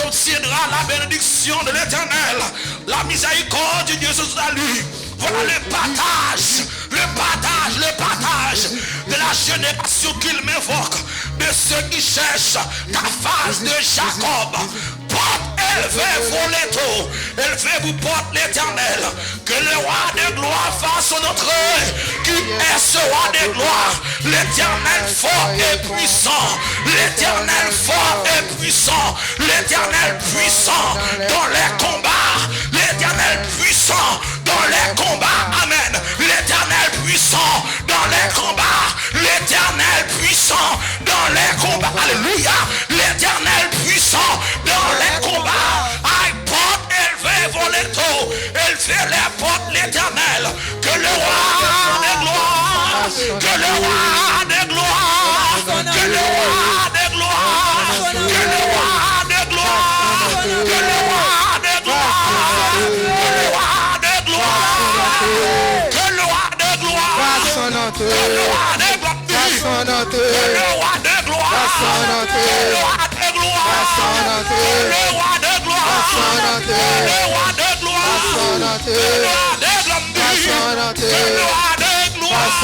obtiendras la bénédiction de l'Éternel, la miséricorde de Dieu sur lui. Voilà le partage de la génération qu'il m'évoque, de ceux qui cherchent ta face de Jacob. Porte élevée vos létaux, élevez-vous porte l'Éternel, que le roi de gloire fasse son entrée. Qui est ce roi de gloire? L'Éternel fort et puissant, l'Éternel fort et puissant, l'Éternel puissant dans les combats, l'Éternel puissant dans les combats, amen, l'Éternel puissant dans les combats, l'Éternel puissant dans les combats, alléluia, l'Éternel puissant dans les combats. Aïe, porte élevée vos létaux, élevez les portes l'Éternel, que le roi des gloires, que le roi des gloires, que le roi des gloires, que le roi des gloires, que le roi des gloires, que le roi des gloires, que le roi des gloires, que le roi des gloires, que le roi des gloires, que le roi des gloires, que le roi des gloires, que le roi des gloires, que le roi des gloires, que le roi des gloires, que le roi des gloires, que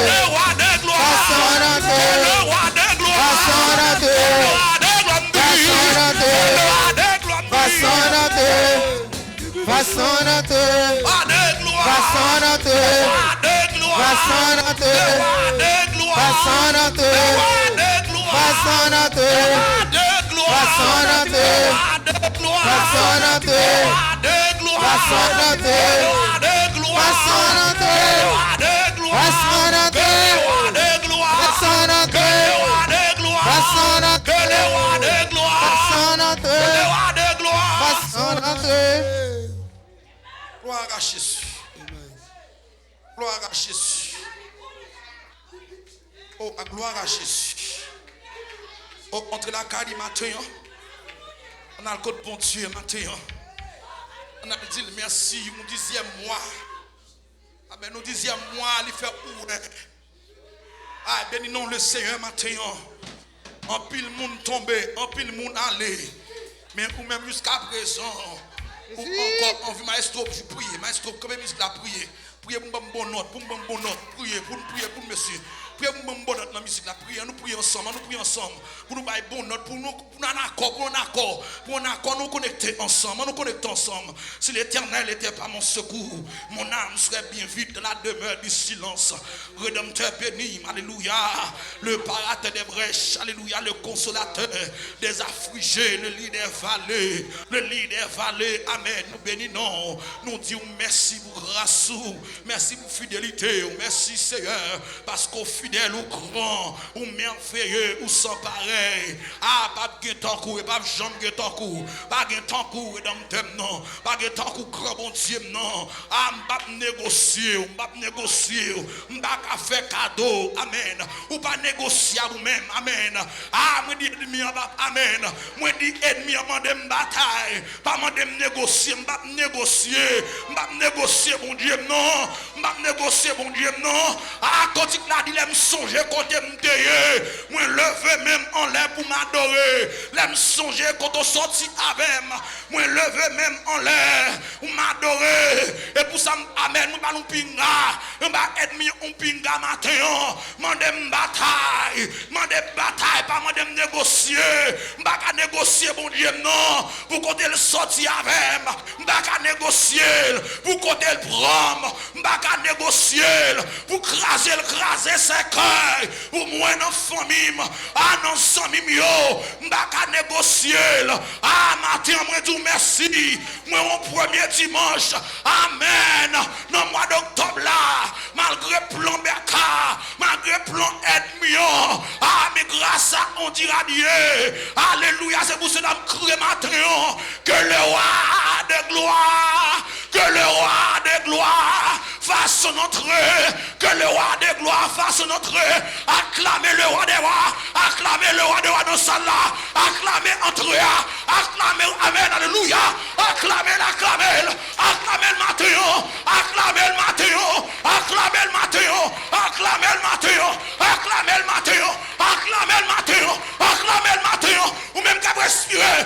le roi des gloires, que le roi des gloires, que le roi des gloire à Jésus. Gloire à Jésus. Oh, à gloire à Jésus. Oh, entre la carrière matin, on a le code bon Dieu matin. On a dit merci, nous disions moi. Amen, nous disions moi, il fait où? Ah, béni non le Seigneur matin. En pile monde tombé, en pile monde allé. Mais ou même jusqu'à présent, ou encore envie maestro pour prier, maestro comme musique la prier. Priez pour une bonne note, priez pour monsieur. Priez pour une bonne note dans la musique, la prière, nous prions ensemble, pour nous faire une bonne note, pour un accord, nous connecter ensemble, Si l'Éternel n'était pas mon secours, mon âme serait bien vite dans la demeure du silence. Rédempteur béni, alléluia, le parateur des brèches, alléluia, le consolateur des affligés, le lit des vallées, amen, nous bénissons, nous disons merci pour grâce, merci pour fidélité, merci Seigneur, parce qu'au fidèle ou grand, ou merveilleux, ou sans pareil. Ah, pas de temps coup, et pas de jambe de temps coup, pas de temps coup, et dans le thème, non, pas de temps coup, grand bon Dieu, non. Ah, m'pas négocier, m'pas faire cadeau, amen. Ou pas négocier à vous-même, amen. Ah, moi dis ennemi, amen. Moi dis ennemi, m'dem bataille, pas m'dem négocier, m'pas négocier, bon Dieu, non, m'pas négocier, bon Dieu, non. Ah, quand il a dit, l'aime songer, quand il m'deye, moi lever même en l'air pour m'adorer. L'aime songer, quand on sortit avec moi lever même en l'air pour m'adorer. Et pour ça, amen, nous allons pinga, nous allons ennemi, on pinga matin, m'dem bataille, pas m'dem négocier, m'pas négocier, bon Dieu, non, pour qu'on le sorti avec, m'pas négocier, pour qu'on le prendre, m'pas négocier, pour craser ses cœurs, pour moi dans famille, ah non, famille, m'pas négocier, ah matin, moi dis merci, moi au premier dimanche, amen, dans le mois d'octobre là, malgré plan Beka, malgré plan ennemi, ah mais grâce à on dira Dieu, alléluia, c'est pour cela que je crie matin, que le roi de gloire, fasse son entrée, que le roi de gloire fasse son entrée, acclamez le roi des rois dans sa là, acclamez entrée, acclamez, amen, alléluia, acclamez le matin, ou même qu'à respirer,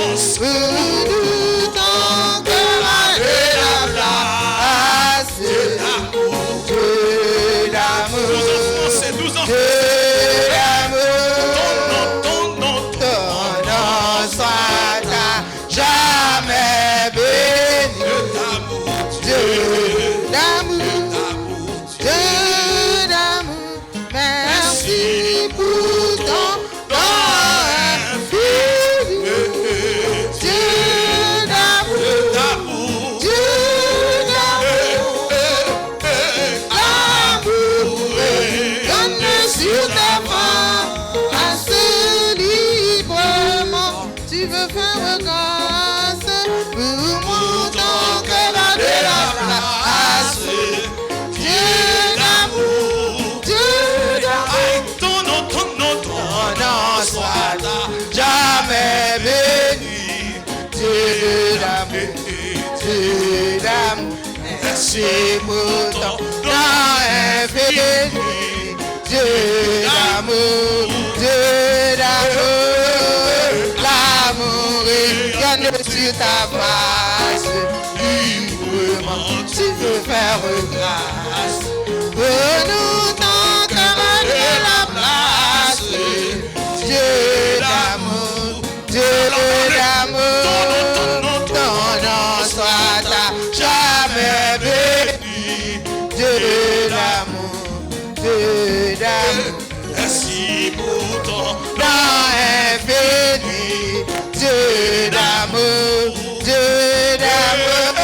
silence. Pour nous ton cœur a de la place. Dieu d'amour. Nous offrons, nous offrons. Dieu d'amour. Ton nom. Ton nom soit jamais béni. Dieu d'amour. Dieu d'amour. Merci pour ton don infini. Dieu d'amour. Dieu d'amour. L'amour donne sur ta main assez librement. Tu veux faire grâce pour mon ton cœur a de la place. Dieu d'amour. Dieu d'amour. Ton nom. Ton nom soit jamais béni. Dieu d'amour. Dieu d'amour. Merci pour ton don infini. Dieu d'amour. Dieu d'amour. L'amour rayonne sur ta face. Librement, tu veux faire grâce. Pour nous, ton cœur a de la place. Dieu d'amour, Dieu d'amour. Ton nom soit jamais béni. Dieu d'amour, Dieu d'amour. Merci pour ton Dans infini, Dieu d'amour, Dieu d'amour.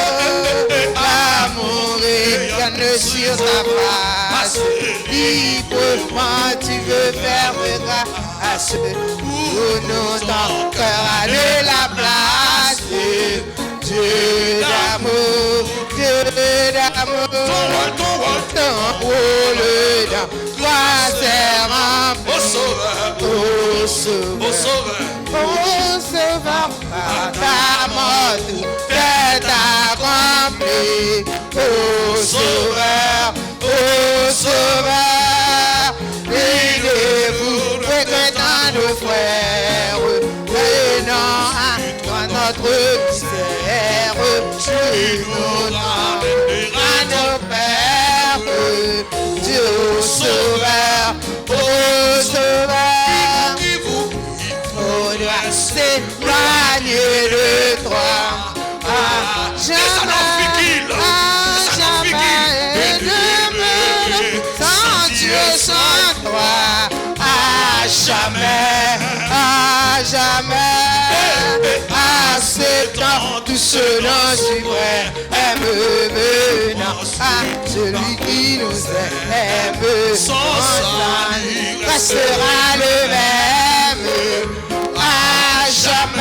L'amour rayonne sur ta face. Librement tu veux faire grâce. Pour nous ton cœur a de la place. Dieu d'amour, Dieu d'amour. Ton rôle dans toi c'est rempli. Au sauveur, par ta mort tout est accompli. Au sauveur, priez-vous, fréquentant nos frères, venant à toi notre misère, tu nous rends à nos pères. Dieu au sauveur, faudra s'éloigner de toi. Jamais, et demeure sans Dieu, sans toi. Jamais, acceptant tout ce dont tu aime venant à celui qui nous aime. Son salut restera le même. Jamais,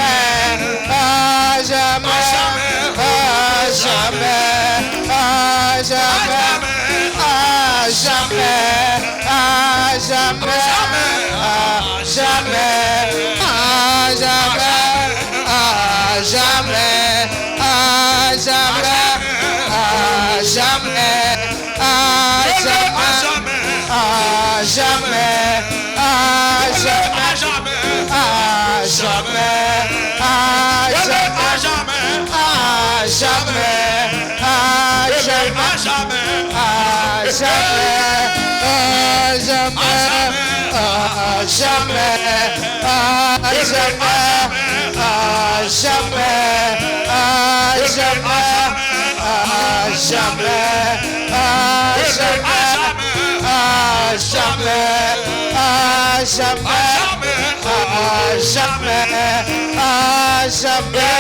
jamais,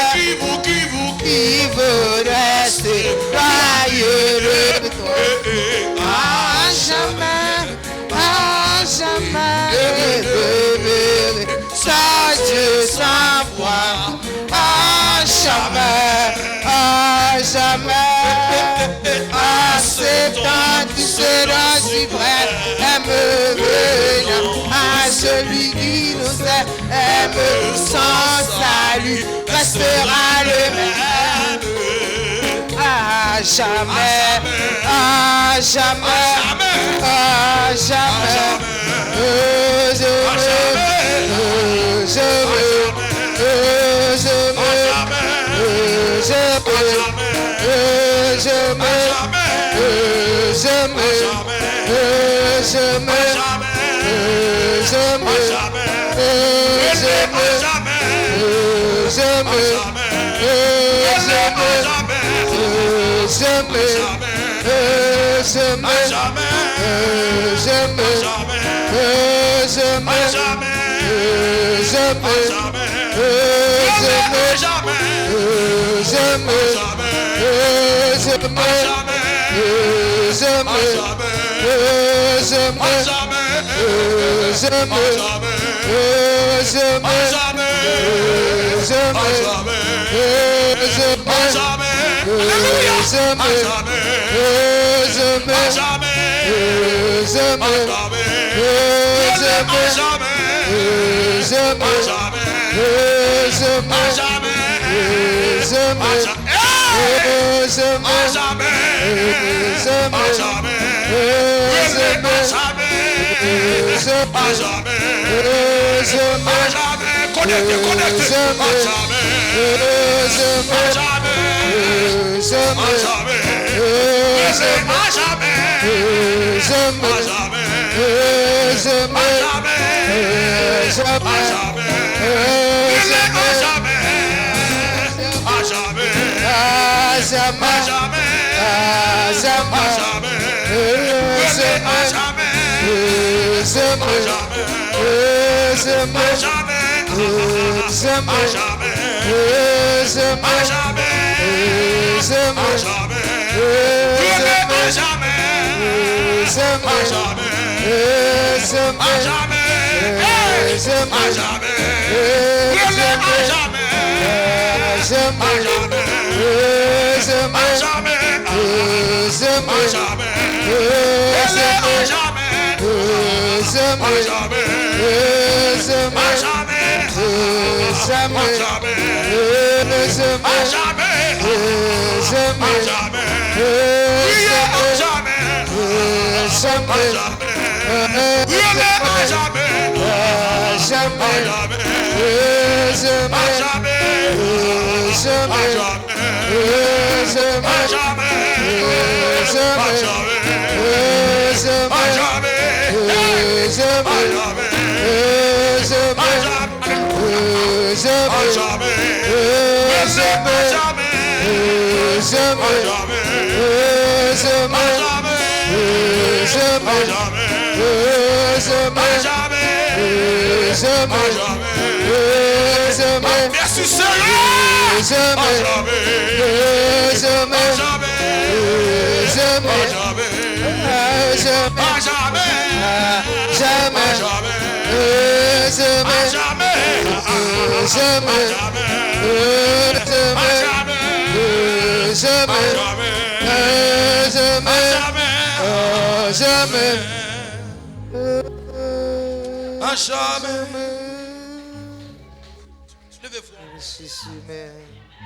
qui veut rester loyal de toi. Jamais, demeurer sans Dieu, sans foi. Jamais, acceptant tout ce dont tu aime venant à celui qui nous aime. Son salut restera le même. Jamais. Je veux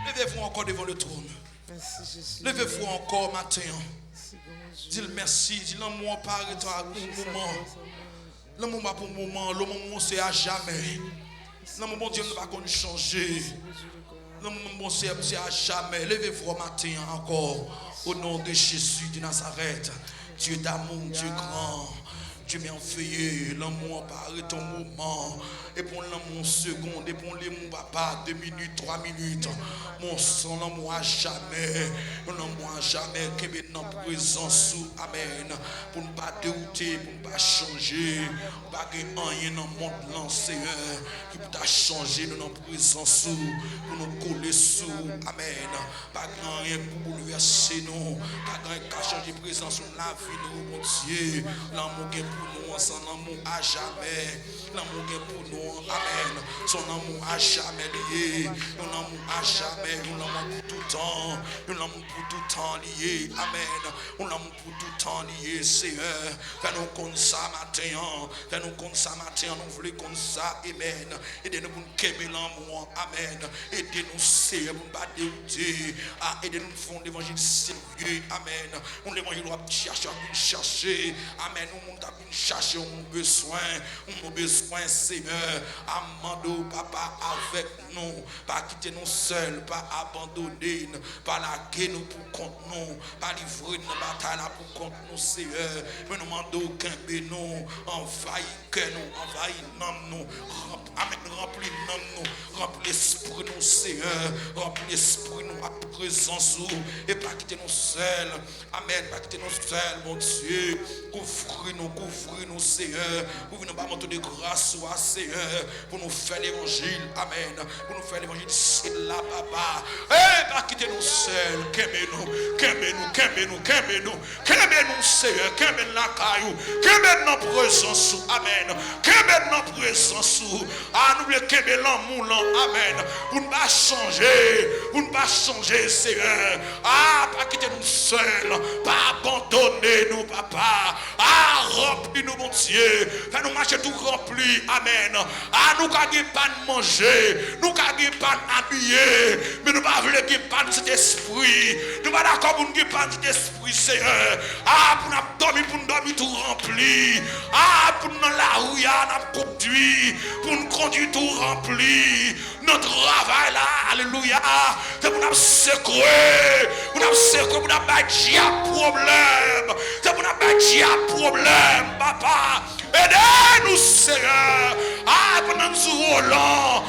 Levez-vous encore devant le trône. Levez-vous encore matin. Dis merci. Dis l'amour par un moment. L'amour pour un moment. Le moment c'est à jamais. L'amour bon Dieu ne va pas changer. L'amour c'est à jamais. Levez-vous matin encore. Au nom de Jésus de Nazareth. Dieu d'amour, Dieu grand. Dieu merveilleux, l'amour apparaît ton moment. Et pour l'amour seconde, et pour l'amour papa, 2 minutes, 3 minutes. Mon sang, l'amour à jamais. L'amour à jamais, qui est dans la présence. Amen. Pour ne pas dérouter, pour ne pas changer. Pas qu'il y ait rien dans le monde lancé. Qui peut changer dans la présence. Pour nous coller sous. Amen. Pas qu'il y ait rien pour bouleverser nous. Pas qu'il y ait rien pour changer la présence de la vie, nous, mon Dieu. L'amour qui est pour nous, son amour à jamais. L'amour qui est pour nous, amen. Son amour à jamais lié. Un amour à jamais. Un amour pour tout temps. Un amour pour tout temps lié. Amen. Un amour pour tout temps lié, Seigneur. Fais-nous comme ça matin. Fais-nous comme ça matin. Nous voulons comme ça. Amen. Aidez-nous pour nous aimer l'amour. Amen. Aidez-nous, Seigneur, pour ne pas dérouter. Aidez-nous pour faire l'évangile sérieux. Amen. On l'évangile doit chercher. Amen. Nous, chercher un besoin, Seigneur. Amando, papa, avec nous. Pas quitter nous seuls, pas abandonner nous, pas laguer nous pour contre nous, pas livrer nos batailles pour contre nous, Seigneur. Mais nous demandons qu'un nous envahit que nous, envahit nous, remplis nous, remplis l'esprit nous, Seigneur, remplis l'esprit nous à présence et pas quitter nous seuls. Amen, pas quitter nous seuls, mon Dieu. Couvre-nous, Seigneur. Ouvre-nous par de grâce, Seigneur, pour nous faire l'évangile. Amen. Pour nous faire l'évangile, c'est là, papa. Eh, pas quitter nous seuls. Qu'aimez-nous, Seigneur. Qu'aimez-nous la caillou. Qu'aimez-nous notre présence. Amen. Qu'aimez-nous notre présence. Ah, nous voulons qu'aimer l'amour. Amen. Pour ne pas changer, Seigneur. Ah, pas quitter nous seuls. Pas abandonner nous, papa. Ah, remplis-nous, mon Dieu. Fais-nous marcher tout rempli. Amen. Ah, nous n'avons pas de manger. Nous n'avons pas d'habiller. Mais nous ne voulons pas de cet esprit. Nous ne sommes pas d'accord pour nous pas de cet esprit, Seigneur. Ah, pour nous dormir tout rempli. Ah, pour nous la rue, nous conduire. Pour nous conduire tout rempli. Notre travail là, alléluia. C'est pour nous secouer. Pour nous secouer, pour nous battre à problème. C'est pour nous battre à problème, papa. Aidez-nous, Seigneur. Ah, pendant ce volant,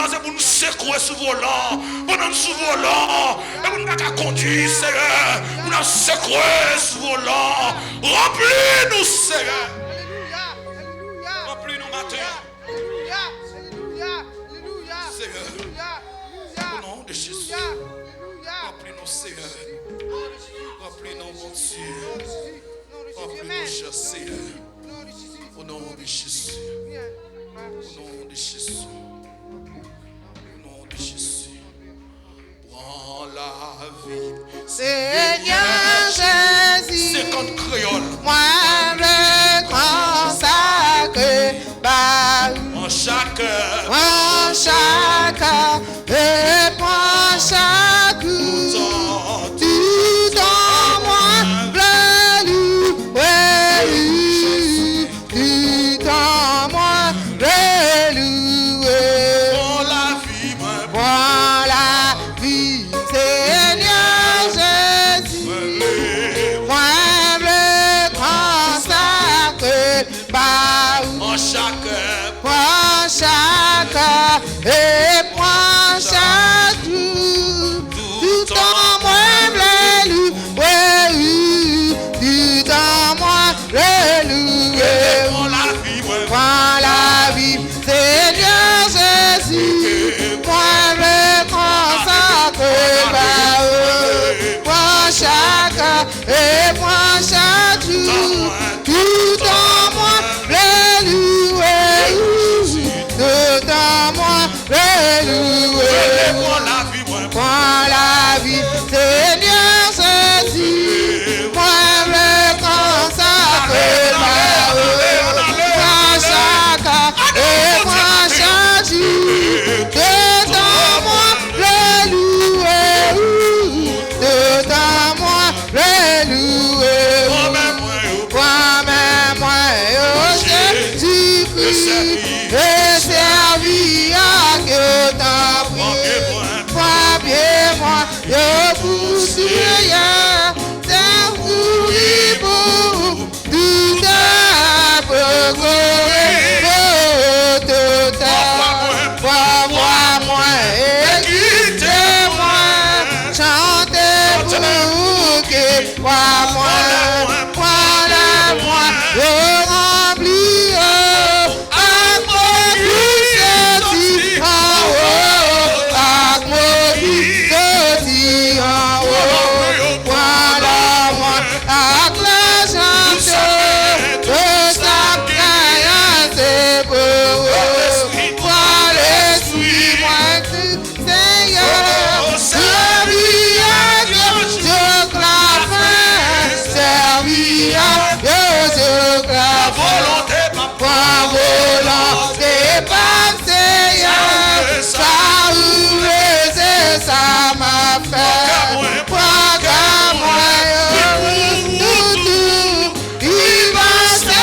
c'est pour nous secouer ce volant. Pendant ce volant, et pour nous pas conduire, Seigneur. Pour nous secouer ce volant. Remplis-nous, Seigneur. Remplis-nous maintenant. Seigneur, au nom de Jésus, remplis-nous, Seigneur. Remplis-nous, mon Dieu. Remplis-nous, cher Seigneur. Au nom de Jésus. Au nom de Jésus. Au nom de Jésus. Prends la vie. Seigneur Jésus. 50 créoles. Moi me consacre par En chaque heure. en chaque et pour chaque tout en moi le louer, tout en moi le louer. Prends la vie, moi. Prends la vie, Seigneur Jésus. Moi me consacre par En chaque heure. prends chaque et prends chaque tout en moi le louer, tout en moi le louer. Prends la vie, moi. Prends la vie, Seigneur Jésus, moi me consacre par eux. Prends chaque et prends chaque tout en moi le louer, tout en moi le louer. Prends la vie, moi. Prends la vie, Seigneur Jésus, moi me consacre par eux. Prends chaque et prends chaque tout en moi le louer, tout en moi le louer. Promets-moi, oh Jésus-Christ, et servir à que t'en prie. Prends-moi, yo poursuivre, c'est pour tout un progrès, tout un. Prends-moi et quittez-moi, chantez pour que, prends-moi, je remplis à moi tout ceci en haut, à moi tout ceci en haut. Voilà moi avec la chante de sa créance pour eux. Voilà suis-moi Seigneur, servir à Dieu, je clame, servir à Dieu, je clame. Point volonté, pas Seigneur, ça ouvre, c'est ça m'a fait. Point qu'à moi, tout, il va se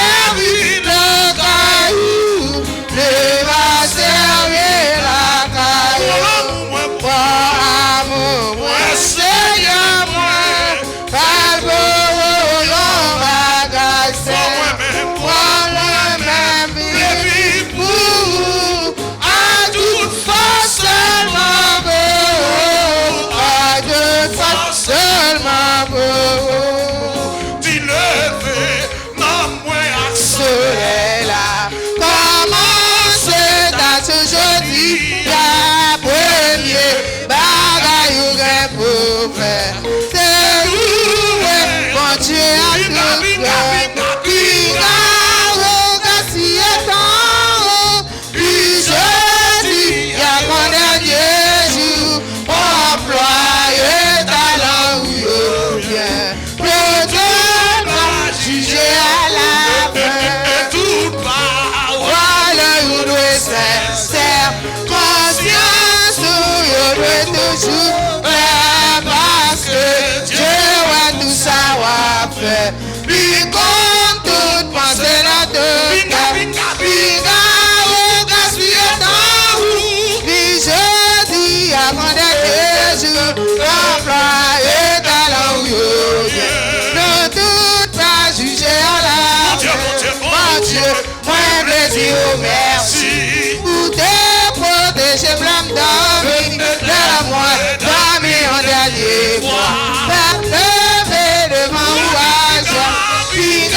dis merci. Pour te protéger, blâme dormi, de la moi, dormi en dernier fois. Faire lever devant ouage, puis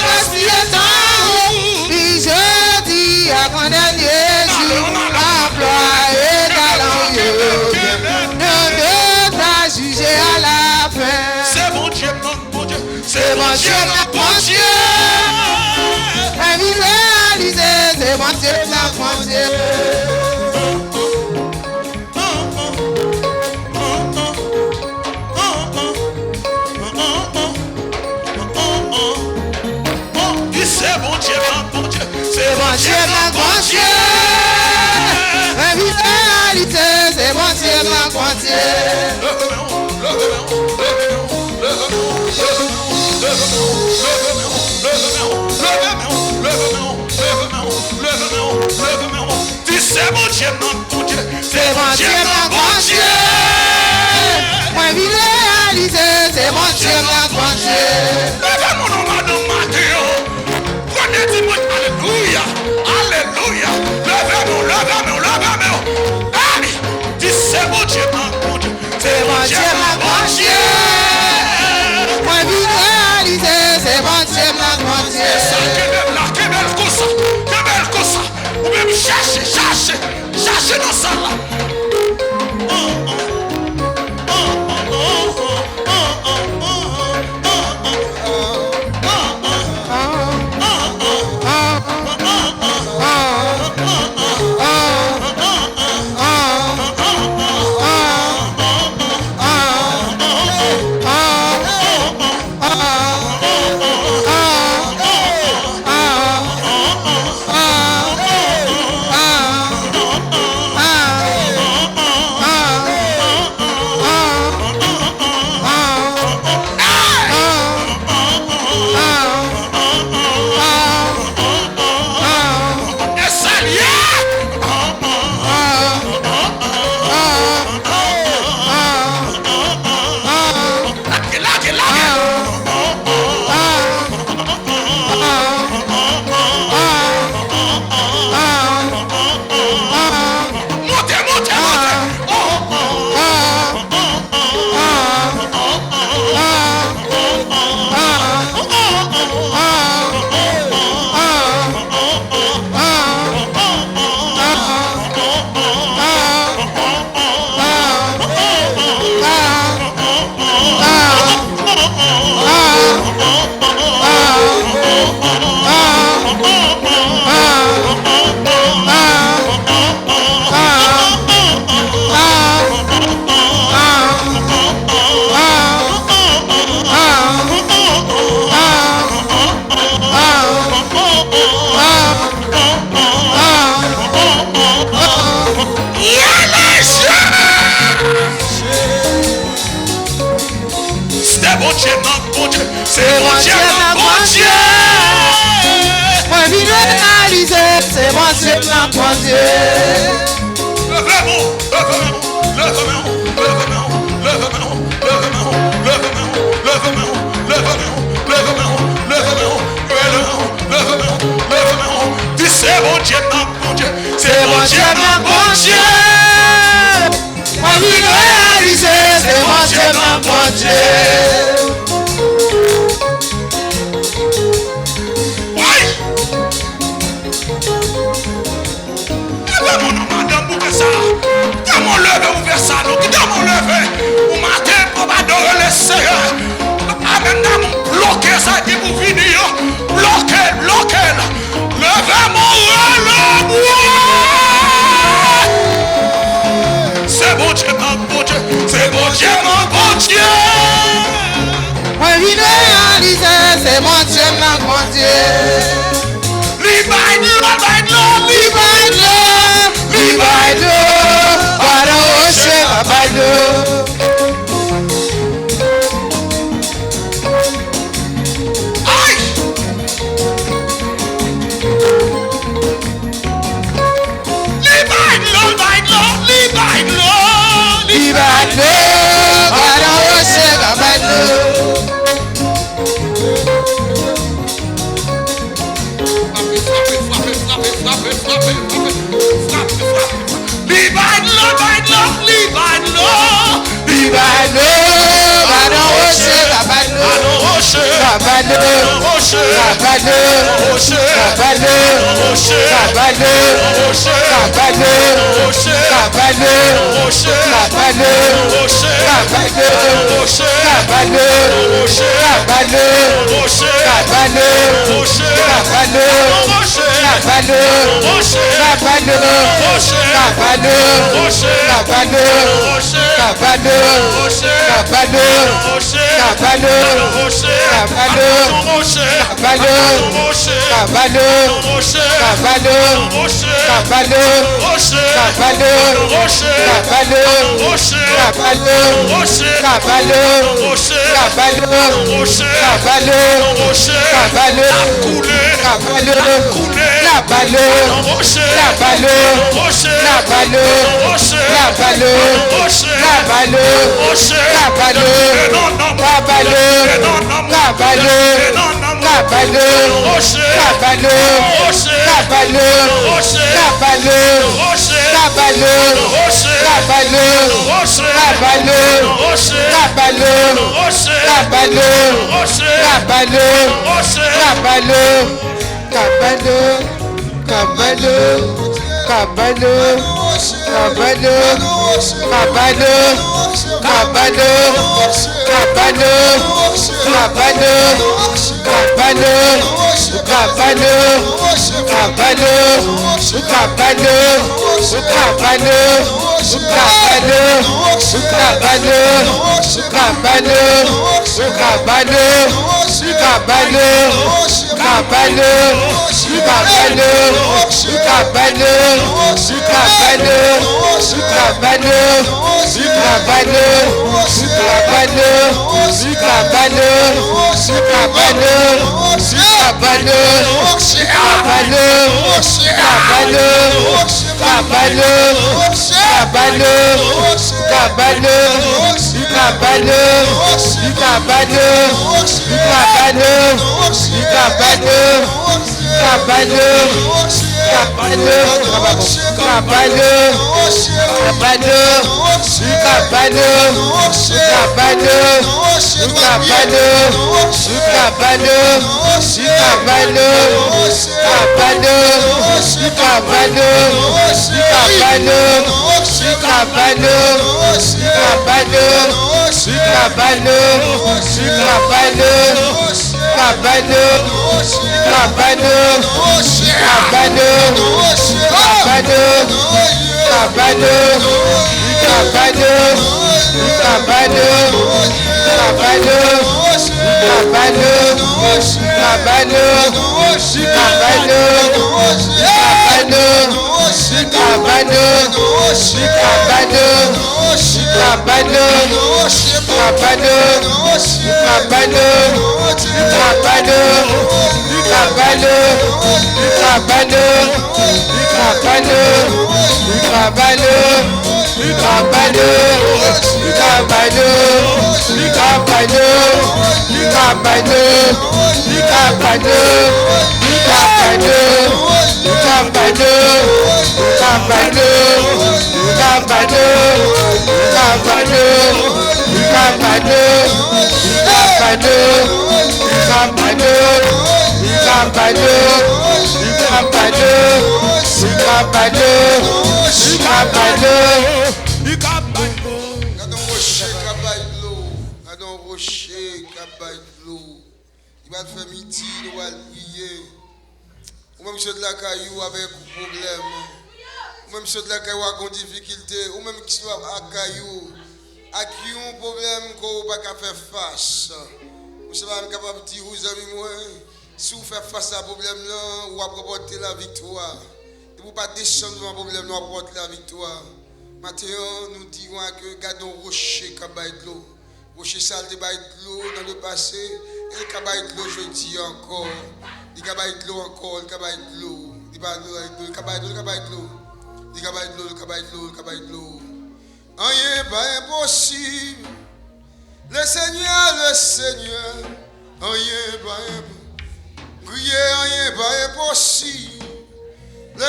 voici le temps, puis je dis à mon dernier jour, employé talent, ne veut pas juger à la fin. C'est mon Dieu, mon Dieu, C'est mon Dieu, mon Dieu. Ami réalisé, c'est mon Dieu, mon Dieu. C'est mon Dieu, mon Dieu, C'est mon Dieu, mon Dieu. Ami réalisé, c'est mon Dieu, mon Dieu. C'est mon Dieu, mon Dieu, C'est mon Dieu, mon Dieu. Moi, il réalisé, c'est mon Dieu, mon Dieu. levez mon nom, madame Matteo. Prenez du mot, alléluia, alléluia. Levez-moi, levez-moi, levez-moi. Allez, dis c'est mon Dieu, mon Dieu, C'est mon Dieu, mon Dieu. Moi, il réalisé, c'est mon Dieu, mon Dieu. Que belle cosa, que belle cosa. Ou même cherchez dans ça là. C'est mon Dieu, mon Dieu. Moi, il réalisé, c'est mon Dieu, mon Dieu. C'est mon Dieu, mon Dieu, C'est mon Dieu, mon Dieu. Moi, il réalisé, c'est mon Dieu, mon Dieu. Comment lever ouvert ça, nous comment lever ou matin pour adorer le Seigneur. Amen, nous bloquer ça qui vous finir. Bloquer, bloquer. Levez mon relais. C'est bon Dieu, mon Dieu. C'est bon Dieu, mon Dieu. Moi, il réalisé, c'est mon Dieu, mon Dieu. Libaïde, para você, trabalhou. Ai! Libaïde, para você, trabalhou. Frappe,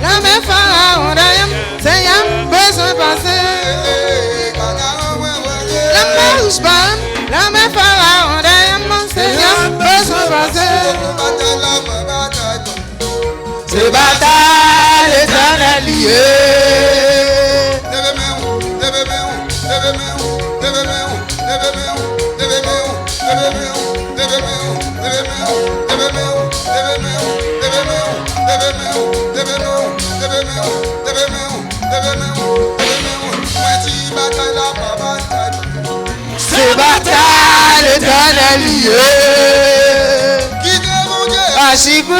La main pharaon d'ailleurs, c'est un besoin passé. La main ousbam, la main pharaon d'ailleurs, c'est un besoin passé. C'est bataille l'éternel lié. C'est bataille l'éternel lié. Pas si pour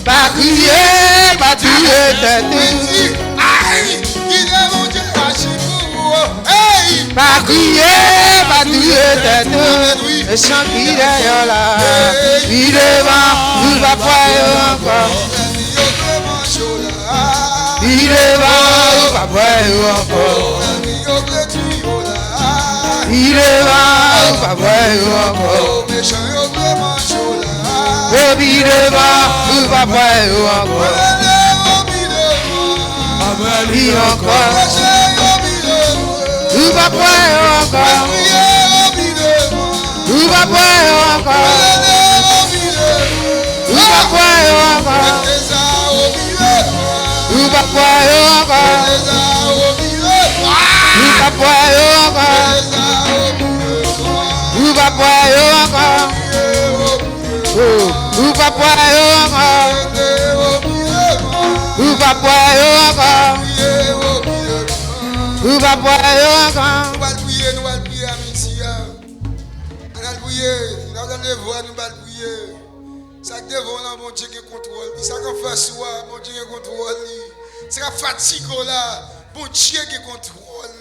pas crier, pas tuer tête. Pas crier, pas tuer tête. Le chant qui derrière là, il devant, nous va voir encore. Il devant, nous va voir encore. Il devant, nous va voir encore. Il devant, nous va voir encore. Il encore. Nous va voir encore. Nous va voir encore. Nous va voir encore. Nous va voir encore. Nous va voir encore. Nous va voir encore. Nous va voir encore. Nous va voir encore. Nous va voir encore. Nous allons prier, à midi. On va prier, nous allons le voir, nous allons prier. Ça devant là, mon Dieu qui contrôle. Ça qu'on fait soi, mon Dieu qui contrôle. C'est la fatigue là, mon Dieu qui contrôle.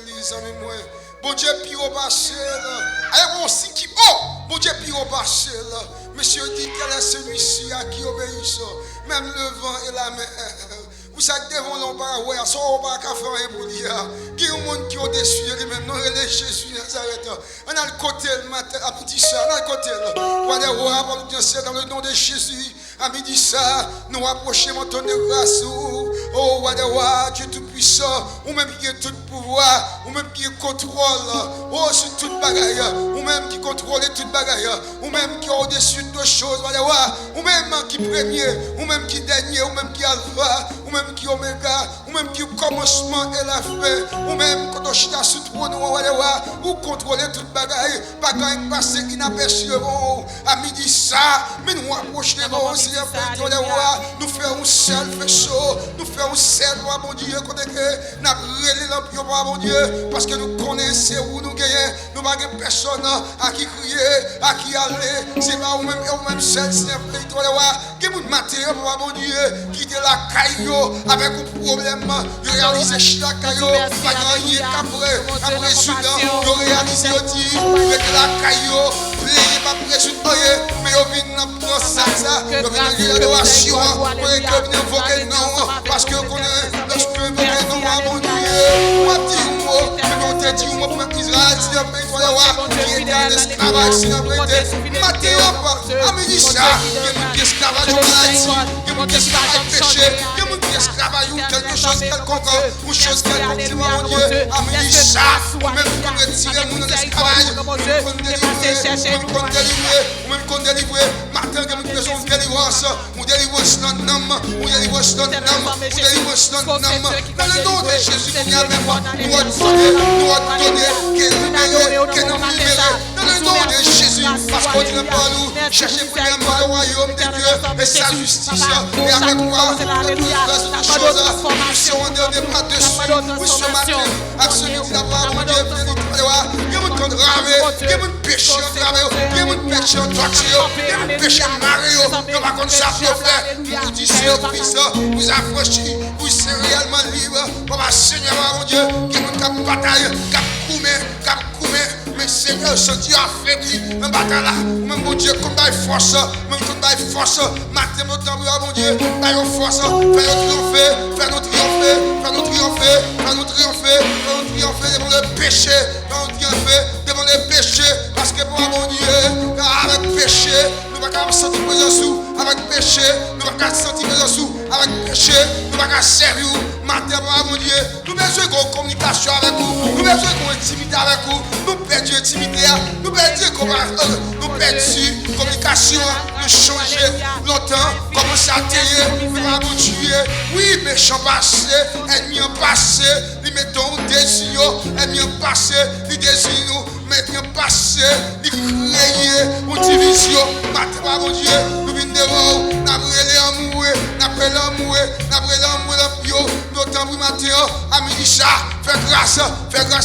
Bon Dieu, pire au passé là. Avec mon signe qui, oh, mon Dieu, pire au passé là. Monsieur dit quel est celui-ci à qui obéissent, même le vent et la mer. Vous savez que devant l'on va voir, ça on va faire un pour dire. Qui est le monde qui est au-dessus de lui-même, non, il est Jésus Nazareth. On a le côté le matin, à midi ça, on a le côté là. On va voir, dans le nom de Jésus. À midi ça, nous approchons mon ton de grâce. Oh, Wadawa, Dieu tout-puissant, ou même qui a tout pouvoir, ou même qui contrôle, oh, sur toute bagaille, ou même qui contrôle toute bagaille, ou même qui est au-dessus de choses, Wadawa, ou même qui premier, ou même qui dernier, ou même qui alpha, ou même qui oméga, ou même qui commencement et la fin, ou même quand on chita sous trône, Wadawa, ou contrôler toute bagaille, bagaille passé inaperçu, à midi ça, mais nous approchons de nous faisons seul faisceau, nous faisons seul, mon Dieu, qu'on est que nous avons l'empire, mon Dieu, parce que nous connaissons où nous gagnons, nous n'avons personne à qui crier, à qui aller, c'est pas vous-même seul, Seigneur, qui vous matériel, mon Dieu, qui est la caillou avec un problème, vous réalisez chaque caillou, pas gagner après résultat, vous réalisez aussi, avec la caillou, pas résultat, mais vous venez dans ça. Adoration, pour que vous invoquez non, parce que vous connaissez l'esprit invoqué non, mon Dieu. Moi, dis-moi, mais on te dit, moi, pour Israël, si on peut voir, qui est dans l'esclavage, si on peut être, Mathéo, à midi ça, il y a un esclavage en maladie, il y a un esclavage péché, il y a un esclavage ou quelque chose quelconque, ou chose quelconque, mon Dieu, à midi ça, même qu'on retire mon esclavage, même qu'on délivre, matin, que nous faisons délivrance, ou délivrance dans l'âme, ou délivrance dans l'âme, ou délivrance dans l'âme. Dans le nom de Jésus, nous ordonner, que nous libérer. Dans le nom de Jésus, parce qu'on dit pas nous, cherchez premièrement le royaume de Dieu et sa justice. Et avec moi, de toutes les choses, nous serons donnés par-dessus. Nous sommes matin, avec celui qui n'a pas, mon Dieu, il y a mon temps gravé, il y a mon péché gravé, il y a mon péché torture, il y a mon péché Mario, nous va comme ça, vous dites, Fils, vous affranchis, vous serez réellement libre. Papa, Seigneur, mon Dieu, qui est mon bataille, cap coumé, mais Seigneur, ce Dieu affaibli, un bataille là, même mon Dieu, comme dans force, même comme dans force, matin, mon temps, mon Dieu, dans force, fais-nous triompher devant le péché, fais-nous triompher devant devant les péchés, parce que pour mon Dieu, avec péché, nous ne pouvons pas sentir présence sous, avec péché, nous ne pouvons pas sentir présence sous, avec péché, nous ne pouvons pas servir matin pour mon Dieu. Nous besoin de communication avec vous, nous besoin de intimité avec vous, nous perdons intimité, nous perdons communication, nous changer longtemps, commencer à tailler, nous allons tuer. Oui, méchant passé, ennemi en passé, nous mettons désir, ennemi en passé, nous désirons, maintenant passé, nous créer une division. Maintenant, mon Dieu, nous venons devant vous, nous avons l'amour, nous avons l'amour, nous avons l'amour, nous avons matin, à midi ça, fais grâce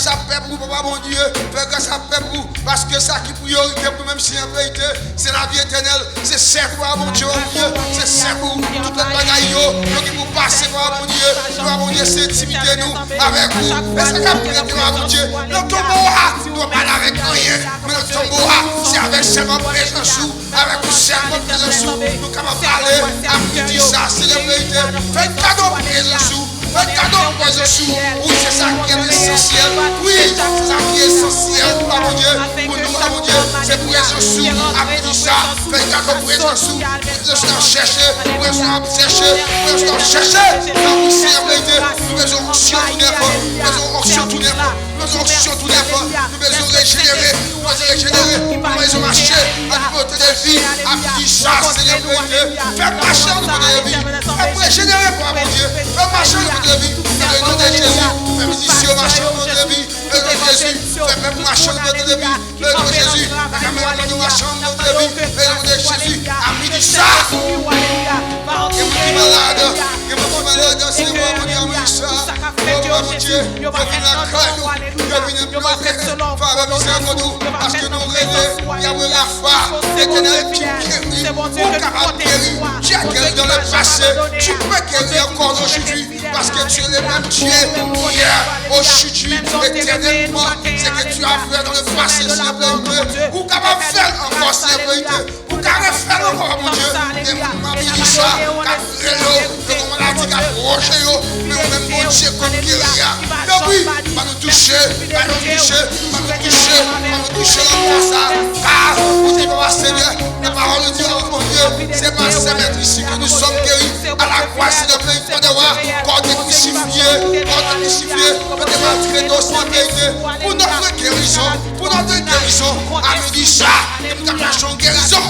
à peuple, papa mon Dieu, fais grâce à peuple, parce que ça qui est priorité pour même si en vérité, c'est la vie éternelle, c'est cercle, mon Dieu, c'est cercle, toute la bagaille, qui vous passez, mon Dieu, c'est intimité nous avec vous, et ça qui a prêté, mon Dieu, notre tombeau, nous parlons avec rien, mais notre tombeau, c'est avec seulement présence, avec vous seulement présence, nous capables de parler, à midi ça, c'est la vérité, faites cadeau présence. Un cadeau pour Jésus. Oui, c'est ça qui est essentiel. Oui, c'est ça qui est essentiel pour mon Dieu. Pour nous, mon Dieu, c'est pour Jésus. Après tout ça, fais un cadeau pour Jésus. Jésus a cherché, pour Jésus a cherché, pour Jésus a cherché. Dans vous, c'est la vérité. Nous besoin d'onction tout neuf. Nous besoin d'onction tout neuf. Nous besoin d'onction tout neuf. Nous besoin de régénérer. Nous besoin de régénérer. Nous besoin de marcher à côté de vie. Après tout ça, c'est la vérité. Fais marcher à côté de vie. Fais régénérer pour mon Dieu. Fais marcher à côté de vie. Dans le nom de Jésus, même ici au marché de notre vie, le nom de Jésus, même marché de notre vie, le nom de Jésus, même nous marchons de notre vie, le nom de Jésus, à midi ça. Et mon malade, c'est moi, mon Dieu, mon ça. Oh mon Dieu, je viens à nous, je viens pleurer, Père, miséricorde, parce que nous rêvons, il y a la foi, l'éternel qui guérit, pour capable de guérir, tu as guéri dans le passé, tu peux guérir encore aujourd'hui, parce que tu es le même Dieu, hier, aujourd'hui, éternellement, c'est que tu as fait dans le passé, c'est la vérité, pour capable de faire encore, c'est la vérité, pour capable de faire encore, mon Dieu, et mon dit ça, que mon maladie qui a proché, mais même mon Dieu, comme guérir, donc oui, va nous toucher, va nous toucher, va nous toucher, va nous toucher dans ça, car vous dites, papa Seigneur, la parole de Dieu, mon Dieu, c'est pas ça, ici que nous sommes guéris, à la croix, c'est le pays de voir, quand on est crucifié, pour démontrer notre vérité, pour notre guérison, à nous dire ça, et nous t'appelons guérison.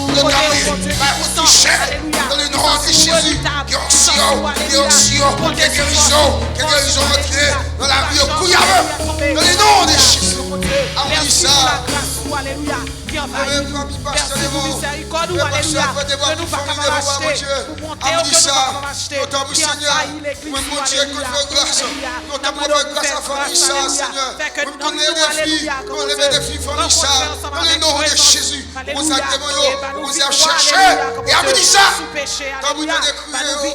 Nous t'appelons, va vous toucher, dans le nom de Jésus, guérison, guérison entrée dans la vie au couillard, dans le nom de Jésus. À nous dire ça. Alléluia. Qui en va. Merci pour miséricorde, alléluia. Que nous pas capables d'acheter. Pour monter, que nous pas capables d'acheter. Qui en faillit l'église, alléluia. Nous demandons grâce à famille, Seigneur. Fait que nous alléluia. Nous lever des filles, famille, ça. Dans le nom de Jésus. Vous avez demandé, vous avez cherché. Et à vous dire ça. Quand vous avez crié,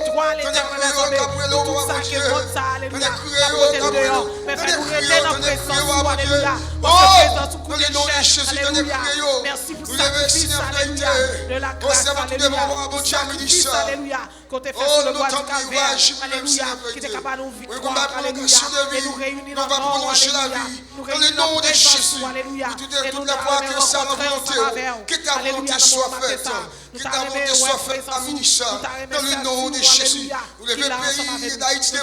merci pour sacrifice, alléluia, de la grâce, alléluia, pour sacrifice, alléluia, quand tu es fait sur le bois du calvaire, alléluia, qui est capable de nous victoire, alléluia, et nous réunir dans le nom, alléluia, nous réunir dans le Jésus, alléluia, et nous rencontrer ensemble avec vous, que ta volonté soit faite, que ta volonté soit faite à Minissa, dans le nom de Jésus, vous levez le pays d'Haïti,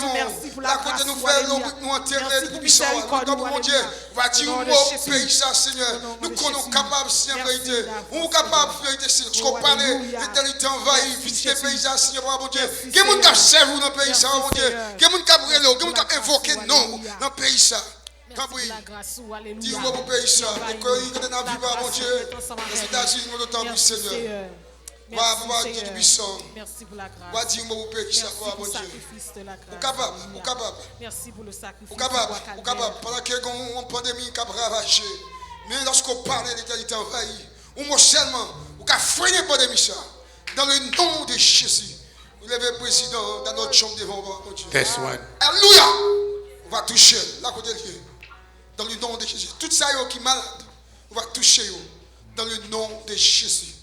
la côté nous faire nous enterrer de puissance, mon Dieu, va dire au pays ça, Seigneur, nous sommes capables, Seigneur, vérité, nous sommes capables, vérité, ce qu'on parle, l'éternité envahie, visiter le pays ça, Seigneur, mon Dieu, que nous avons servi dans le pays ça, mon Dieu, que nous avons invoqué non dans le pays ça. Merci la grâce, alléluia. Dis-moi pour pays ça, que tu n'as vu pas, mon Dieu, les États-Unis, nous t'en Seigneur. Merci pour la grâce. Merci pour le sacrifice de la grâce. Merci pour le sacrifice. Pendant qu'il y a une pandémie qui a ravagé, mais lorsqu'on parle de l'éternité envahie, ou moi seulement, on a freiné la pandémie, dans le nom de Jésus. Vous levez le président dans notre chambre devant mon Dieu. Alléluia. On va toucher la côté de Dieu. Dans le nom de Jésus. Tout ça qui est malade, on va toucher dans le nom de Jésus.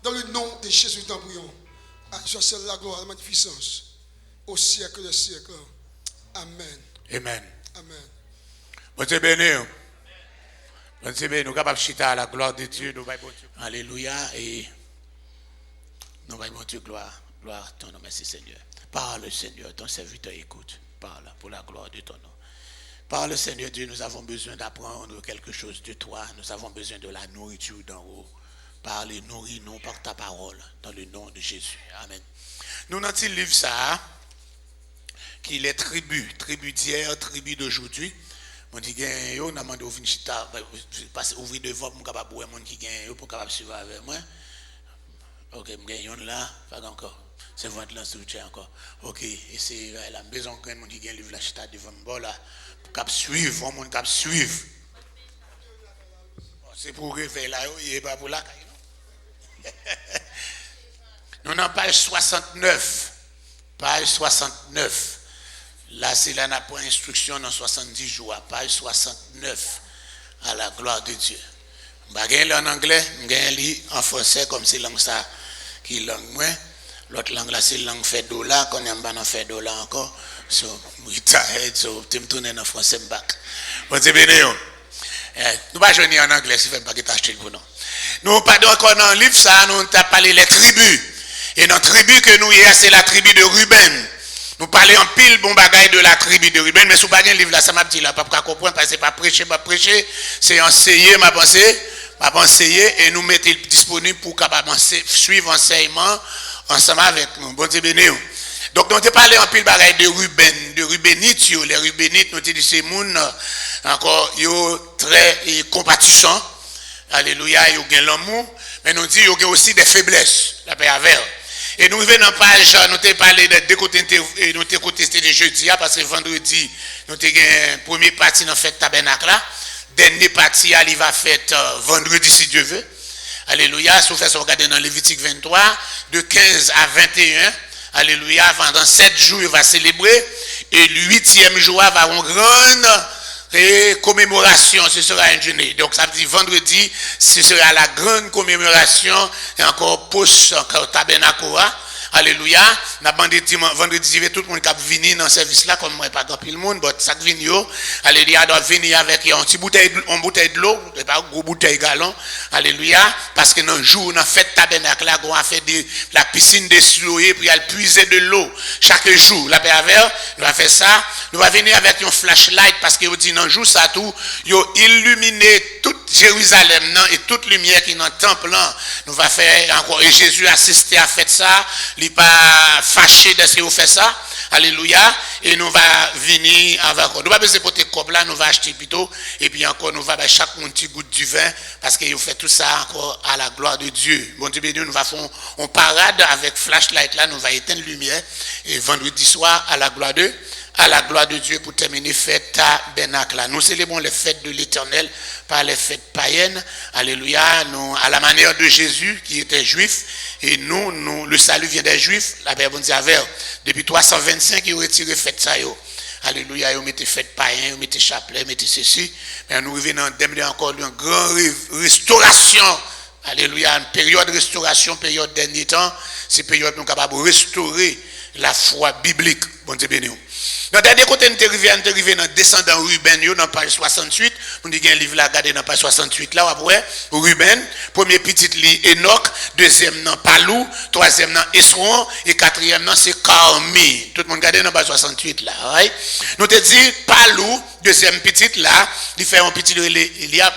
Dans le nom de Jésus, nous prions. À toi seul la gloire, la magnificence. Au siècle des siècles. Amen. Amen. Amen. Bon Dieu béni. Bon Dieu, nous sommes capables de chiter à la gloire de Dieu. Alléluia. Et nous voyons bon Dieu, gloire. Gloire à ton nom. Merci Seigneur. Parle Seigneur, ton serviteur écoute. Parle pour la gloire de ton nom. Parle Seigneur Dieu, nous avons besoin d'apprendre quelque chose de toi. Nous avons besoin de la nourriture d'en haut. Parle et nourris-nous par ta parole. Dans le nom de Jésus. Amen. Nous avons un livre ça, qui est les tribus d'hier, tribus d'aujourd'hui. On dit que yo n'a demandé ouvrir chita passer ouvrir devant pour capable boire monde qui gagne yo pour capable suivre avec moi. OK, me gagne là, pas encore. C'est ventre là sur encore. OK, et c'est la maison quand monde qui gagne livre la chita devant moi là pour capable suivre, monde capable suivre. C'est pour réveiller là et pas pour la caille. Nous dans page 69. Page 69. Là, c'est là, on a pour instruction dans 70 jours, page 69, à la gloire de Dieu. Je vais en anglais, je vais en français, comme c'est langue ça qui est langue moi. L'autre langue là, c'est langue fait dollar, qu'on a pas fait dollar encore. So, je me tourne en français, je back. Bon, c'est bien, nous ne jouer en anglais, si vous ne pouvez pas acheter le nom. Nous pas encore dans le livre, ça, nous avons parlé des tribus. Et dans la tribu que nous hier, c'est la tribu de Ruben. Nous parlons en pile bon bagaille de la tribu de Ruben, mais si vous n'avez pas un livre là, ça m'a dit là, pas comprendre, parce que c'est pas prêcher, c'est enseigner, m'a enseigner, et nous mettre disponible pour capable suivre l'enseignement ensemble avec nous. Bon Dieu béni. Donc nous avons parlé en pile bagaille de Ruben, de Rubénites, les Rubénites, nous avons dit ces gens encore, yo très compatissants. Alléluia, ils ont l'amour, mais nous disons qu'ils ont aussi des faiblesses, la paix avec. Et nous venons en page, nous avons parlé de deux côtés, nous avons contesté de jeudi, parce que vendredi, nous avons une première partie dans la fête tabernacle là. Dernière partie, elle va fête vendredi si Dieu veut. Alléluia, si vous faites regarder dans Lévitique 23, de 15 à 21. Alléluia, pendant 7 jours, il va célébrer. Et le 8e jour, il va avoir une grande commémoration, ce sera un jeûne. Donc ça veut dire vendredi, ce sera la grande commémoration et encore post encore tabernacle. Alléluia. Vendredi, tout le monde qui vient dans ce service là, comme moi, pas grand le monde, mais ça vient yo. Alléluia, doit venir avec une petite bouteille de l'eau, pas une grosse bouteille galon. Alléluia. Parce que dans le jour, dans fête tabernacle là, on a fait la piscine deslouée, puis elle puiser de l'eau chaque jour. La paix avec, nous va faire ça. Nous va venir avec un flashlight, parce que vous dit dans le jour, ça tout, yo illuminé toute Jérusalem, et toute lumière qui est dans le temple là. Nous va faire encore, et Jésus assisté à faire ça. Il n'est pas fâché de ce que vous faites ça. Alléluia. Et nous va venir avec. Nous ne va pas besoin de porter comme là, nous va acheter plutôt. Et puis encore, nous va faire chaque petit goutte du vin. Parce que vous faites tout ça encore à la gloire de Dieu. Bon Dieu béni, nous va faire une parade avec flashlight là, nous va éteindre lumière. Et vendredi soir, à la gloire de Dieu pour terminer fête tabernacle là. Nous célébrons les fêtes de l'Éternel par les fêtes païennes. Alléluia. Nous, à la manière de Jésus qui était juif. Et nous, le salut vient des Juifs. La Bible dit avec. Depuis 325, ils ont retiré fête ça. Alléluia. Ils ont mis fête païen, ils ont mis chapelet, ils ont mis ceci. Mais nous revenons d'amener encore une grande restauration. Alléluia. Une période de restauration, période dernier temps. C'est une période où nous sommes capables de restaurer la foi biblique. Bon Dieu béni. Dans le dernier côté, nous sommes arrivés dans descendant Ruben, dans page 68. Nous avons un livre là, regardez dans page 68 là, après. Ruben, premier petit lit Enoch, deuxième nom Palou, troisième nom Esron, et quatrième nom c'est Carmi. Tout le monde regarde dans page 68 là. Right? Nous te dit Palou, deuxième petit là, il fait un petit Eliab.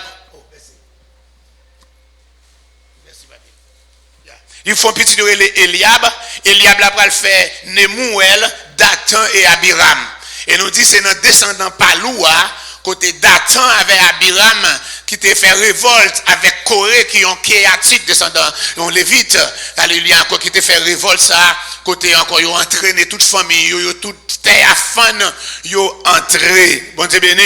Ils font petit de Eliab. Eliab là pour le faire Nemuel, Dathan et Abiram. Et nous dit c'est notre descendant Paloua, côté Dathan avec Abiram, qui te fait révolte avec Corée, qui ont Kéatique, descendant, ont Lévite, alléluia, encore qui te fait révolte ça, côté encore, ils ont entraîné toute famille, ils ont toute terre à fan, ils ont entré. Bon Dieu béni.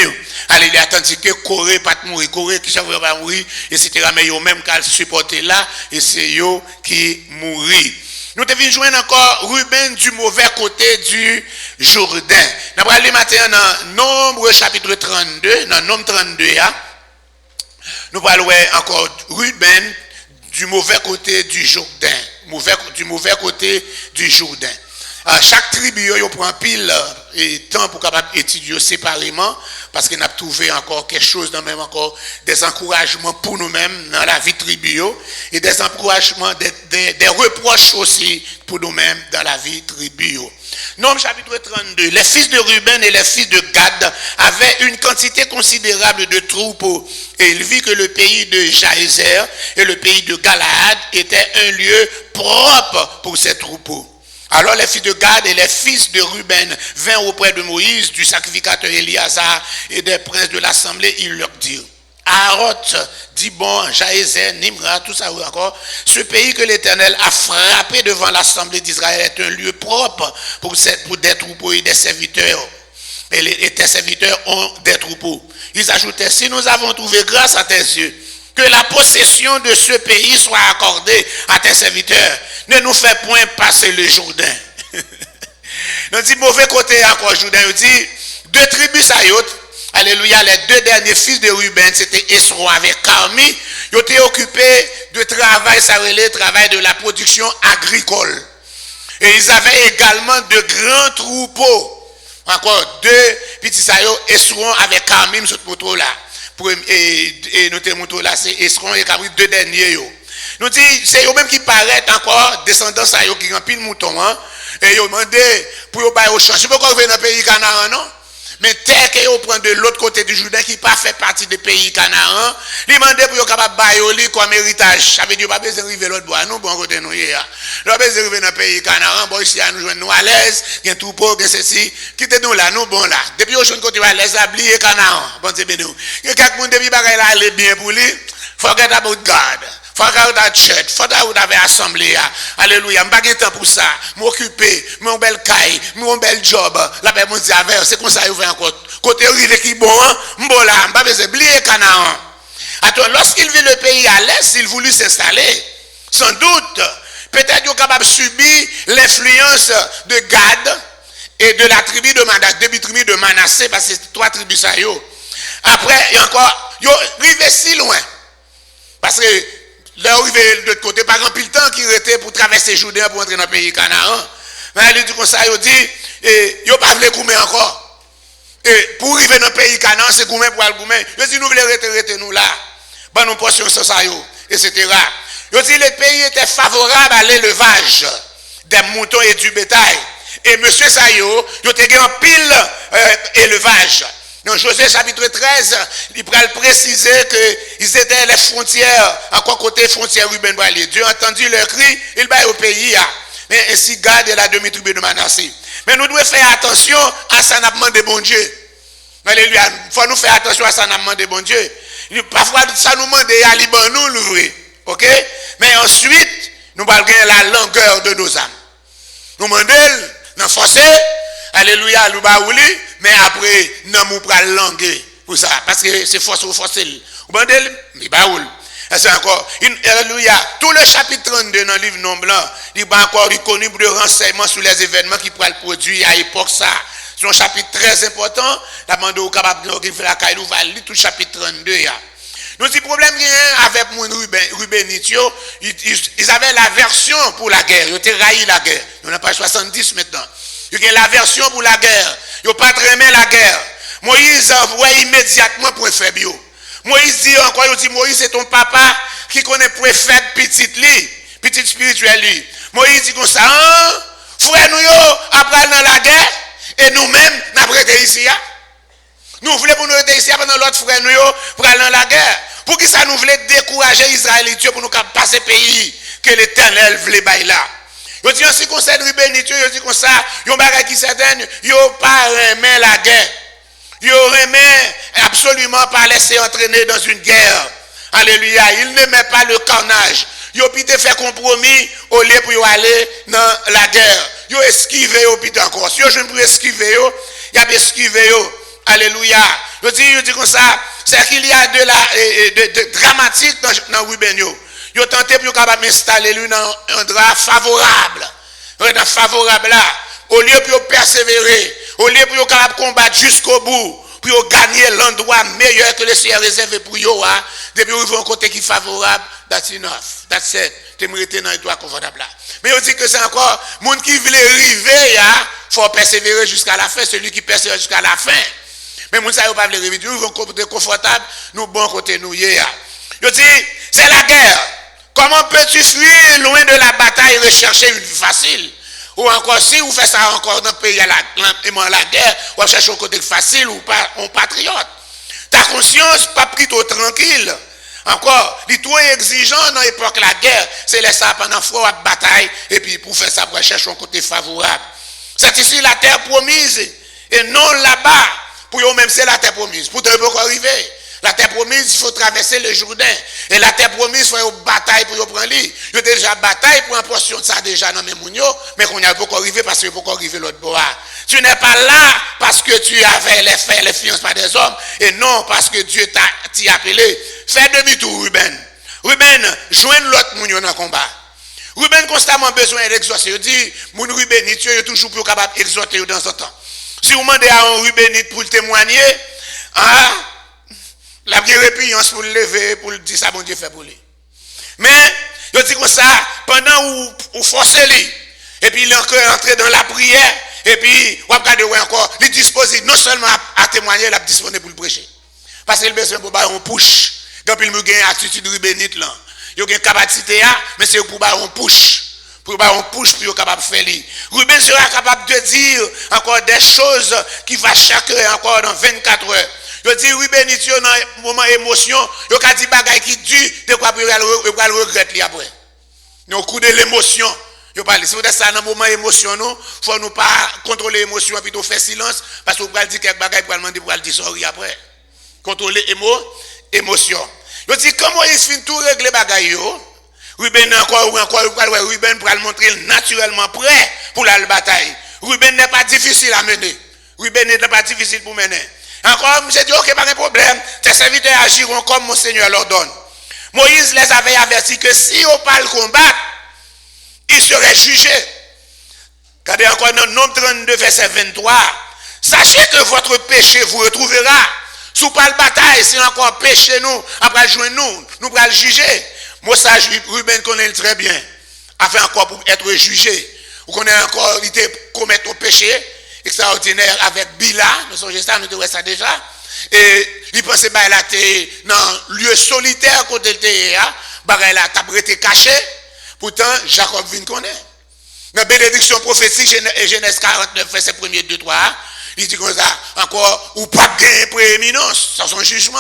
Alléluia, tandis que Corée pas mourir, Corée qui savait pas mourir, etc. Mais ils ont même qu'à supporter là, et c'est eux qui mourir. Nous devons joindre encore Ruben du mauvais côté du Jourdain. Nous allons aller maintenant dans Nombre chapitre 32, dans Nombre 32, nous allons voir encore Ruben du mauvais côté du Jourdain. Du mauvais côté du Jourdain. Chaque tribu, on prend pile et temps pour capable étudier séparément parce qu'on a trouvé encore quelque chose dans même encore des encouragements pour nous-mêmes dans la vie tribu et des encouragements, des reproches aussi pour nous-mêmes dans la vie tribu. Nombre chapitre 32, les fils de Ruben et les fils de Gad avaient une quantité considérable de troupeaux et il vit que le pays de Jaézer et le pays de Galaad étaient un lieu propre pour ces troupeaux. Alors les fils de Gad et les fils de Ruben vinrent auprès de Moïse, du sacrificateur Éliazar et des princes de l'assemblée. Ils leur dirent: Aroth, Dibon, Jaézer, Nimra, tout ça encore, ce pays que l'Éternel a frappé devant l'assemblée d'Israël est un lieu propre pour des troupeaux et des serviteurs. Et tes serviteurs ont des troupeaux. Ils ajoutaient: si nous avons trouvé grâce à tes yeux, que la possession de ce pays soit accordée à tes serviteurs. Ne nous fais point passer le Jourdain. On dit mauvais côté encore Jourdain. On dit deux tribus saillotes. Alléluia, les deux derniers fils de Ruben, c'était Esron avec Carmi. Ils étaient occupés de travail, ça relève travail de la production agricole. Et ils avaient également de grands troupeaux. Encore deux petits saillots, Esron avec Carmi, ce moto là. Et notre moto là, c'est Esron et Carmi, deux derniers. Nous disons, c'est eux-mêmes qui paraissent encore descendants saillots qui remplissent le mouton. Hein? Et ils ont demandé pour eux au champ. Je ne sais pas pourquoi ils viennent dans le pays Canaan, non? Mais terre qu'ils prennent de l'autre côté du Jourdain qui pas fait partie du pays Canaan, ils demandent pour eux capable bailler comme héritage. Ça veut dire pas besoin d'arriver l'autre bois, nous bon côté nous hier. Nous pas besoin d'arriver dans le pays Canaan, bon ici nous joindre nous à l'aise, il y a tout pour que ceci, quittez nous là, nous bon là. Depuis au jour côté à l'aise oublier Canaan, bon c'est bien nous. Il y a quelqu'un monde depuis bagaille là aller bien pour lui. Forget about God. Forget about church. Forget about assemblée. Alléluia. Je n'ai pas de temps pour ça. M'occuper. Mon bel caille. Mon bel job. La paix mon dit c'est comme ça il va encore. Côté rive qui bon, bon là, je pas besoin oublier Canaan. Attends, lorsqu'il vit le pays à l'est, il voulut s'installer. Sans doute, peut-être qu'il est capable de subir l'influence de Gad et de la tribu de Manassé, deux tribus de Manassé, parce que c'est trois tribus ça yo. Après, il y a encore, il arrivé si loin. Parce que là, arrivé de l'autre côté, par exemple, le temps qu'il était pour traverser Jourdain pour entrer dans le pays Canaan. Mais il dit comme ça, il dit, il n'a pas voulu coumer encore. Et pour arriver dans le pays Canaan, c'est coumer pour aller coumer. Il dit, nous voulons rester nous là. Bon, nous portions sur ça, etc. Il dit, le pays était favorable à l'élevage des moutons et du bétail. Et monsieur Sayo, il était en pile élevage. Dans Josué chapitre 13, il va préciser qu'ils étaient les frontières, à quoi côté frontière Ruben va aller. Dieu a entendu leur cri, il va au pays. Mais ainsi Gad et la demi-tribu de Manassé. Mais nous devons faire attention à ça n'a demandé bon Dieu. Alléluia. Il faut nous faire attention à ça n'a demandé bon Dieu. Parfois ça nous demande à Liban nous l'ouvrir. OK? Mais ensuite, nous allons gagner la longueur de nos âmes. Nous demandons, nous forcer. Alléluia, nous baouli, mais après, nous allons prendre langue pour ça. Parce que c'est force ou forcer. Vous demandez, mais baoul. C'est encore, alléluia, tout le chapitre 32 dans le livre non blanc, il va encore reconnu pour le renseignement sur les événements qui pourraient le produire à l'époque ça. C'est un chapitre très important. La demande au capable de faire la caille, nous va lire tout le chapitre 32. Nous avons problème avec mon Rubenitio, ils avaient l'aversion pour la guerre, ils ont raillé la guerre. On n'a pas 70 maintenant. Ils ont l'aversion pour la guerre. Ils n'ont pas très aimé la guerre. Moïse envoie immédiatement pour faire bio. Moïse dit encore, il dit Moïse c'est ton papa qui connaît pour faire petite spirituelle. Moïse dit comme ça, frère nous après dans la guerre et nous-mêmes nous avons été ici. Nous voulons pour nous être ici pendant l'autre frère nous pour aller dans la guerre. Pour que ça nous voulait décourager les Israélites pour nous passer pays que l'Éternel voulait bailler là. Yo dit ainsi qu'on s'est Rubenitio, yo dit comme ça, yo bagay qui certaine, yo pas remet la guerre. Yo remet absolument pas laisser entraîner dans une guerre. Alléluia, il ne met pas le carnage. Yo pite fait compromis au lieu pour aller dans la guerre. Yo esquive yo pite encore. Si yo jeune pour esquiver yo, y a esquiver yo. Alléluia. Yo dit comme ça, c'est qu'il y a de dramatique dans Rubenio. Ils ont tenté pour capable m'installer lui dans un drap favorable. Un drap favorable là. Au lieu pour persévérer, au lieu pour capable combattre jusqu'au bout, pour gagner l'endroit meilleur que le Seigneur réservé pour eux, depuis ils vont un côté qui est favorable, that's enough. That's it. Tu me retiens dans toi confortable là. Mais on dit que c'est encore monde qui veut arriver, il faut persévérer jusqu'à la fin, celui qui persévère jusqu'à la fin. Mais moun sa yo pas vle revivre, ils vont côté confortable, nous bon côté nous hier. Yo dit, c'est la guerre. Comment peux-tu fuir loin de la bataille et rechercher une vie facile? Ou encore si vous faites ça encore dans le pays à la guerre, ou chercher un côté facile ou pas un patriote. Ta conscience pas plutôt tranquille. Encore, il est trop exigeant dans l'époque de la guerre, c'est laisser ça pendant froid à bataille et puis pour faire ça pour chercher un côté favorable. C'est ici la terre promise et non là-bas. Pour eux même c'est la terre promise. Pour ne pas arriver. La terre promise, il faut traverser le Jourdain. Et la terre promise, il faut une bataille pour prendre l'île. Il y a déjà bataille pour une portion de ça déjà dans mes mounios, mais qu'on n'y a pas arrivé parce qu'il n'y a pas arrivé l'autre bois. Tu n'es pas là parce que tu avais les faits, les fiances par des hommes, et non parce que Dieu t'a appelé. Fais demi-tour, Ruben. Ruben, joigne l'autre mounio dans le combat. Ruben constamment besoin d'exaucer. Il dit, mon Rubenite, il est toujours plus capable d'exaucer dans ce temps. Si vous demandez à un Rubenite pour le témoigner, hein, la bien répugnance pour le lever, pour le dire ça, bon Dieu fait pour lui. Mais, je dis comme ça, pendant où vous forcez lui, et puis il est encore entré dans la prière, et puis, vous regardez encore, il est disposé non seulement à témoigner, il est disponible pour le prêcher. Parce qu'il a besoin pour un push. Donc, il a une attitude rubénite là. Il a une capacité, mais c'est pour un push. Pour un push, pour être capable de faire lui. Ruben sera capable de dire encore des choses qui vont chacun encore dans 24 heures. Je dis Rubenitio dans un moment d'émotion, il a dit bagaille qui dure, de quoi il va le regretter après. Au coup de l'émotion, je parle. Si vous êtes ça dans un moment d'émotion, il faut nous pas contrôler l'émotion et plutôt faire silence, parce que vous allez dire quelque bagaille pour demander pour dire sorry après. Contrôler émotion. Je dis comment il finit tout régler bagaille Ruben encore Ruben pour le montrer naturellement prêt pour la bataille. Ruben n'est pas difficile à mener. Ruben n'est pas difficile pour mener. Encore, j'ai dit, ok, pas de problème. Tes serviteurs agiront comme mon Seigneur leur donne. Moïse les avait avertis que si on parle combattre, ils seraient jugés. Regardez encore dans Nombre 32, verset 23. Sachez que votre péché vous retrouvera. Sous pas le bataille, si encore péché nous, après joindre nous pourrons le juger. Moi, ça, Ruben connaît très bien. Afin encore pour être jugé. Vous connaissez encore, il commettre un péché extraordinaire avec Bila, nous sommes ça, nous devons ça déjà. Et il pensait que là, dans le lieu solitaire côté de là, tu as été caché. Pourtant, Jacob vient connaître. Dans la bénédiction prophétique, Genèse 49, verset 1er, 2, 3, il dit comme ça, encore, ou pas gagner prééminence, sans son jugement.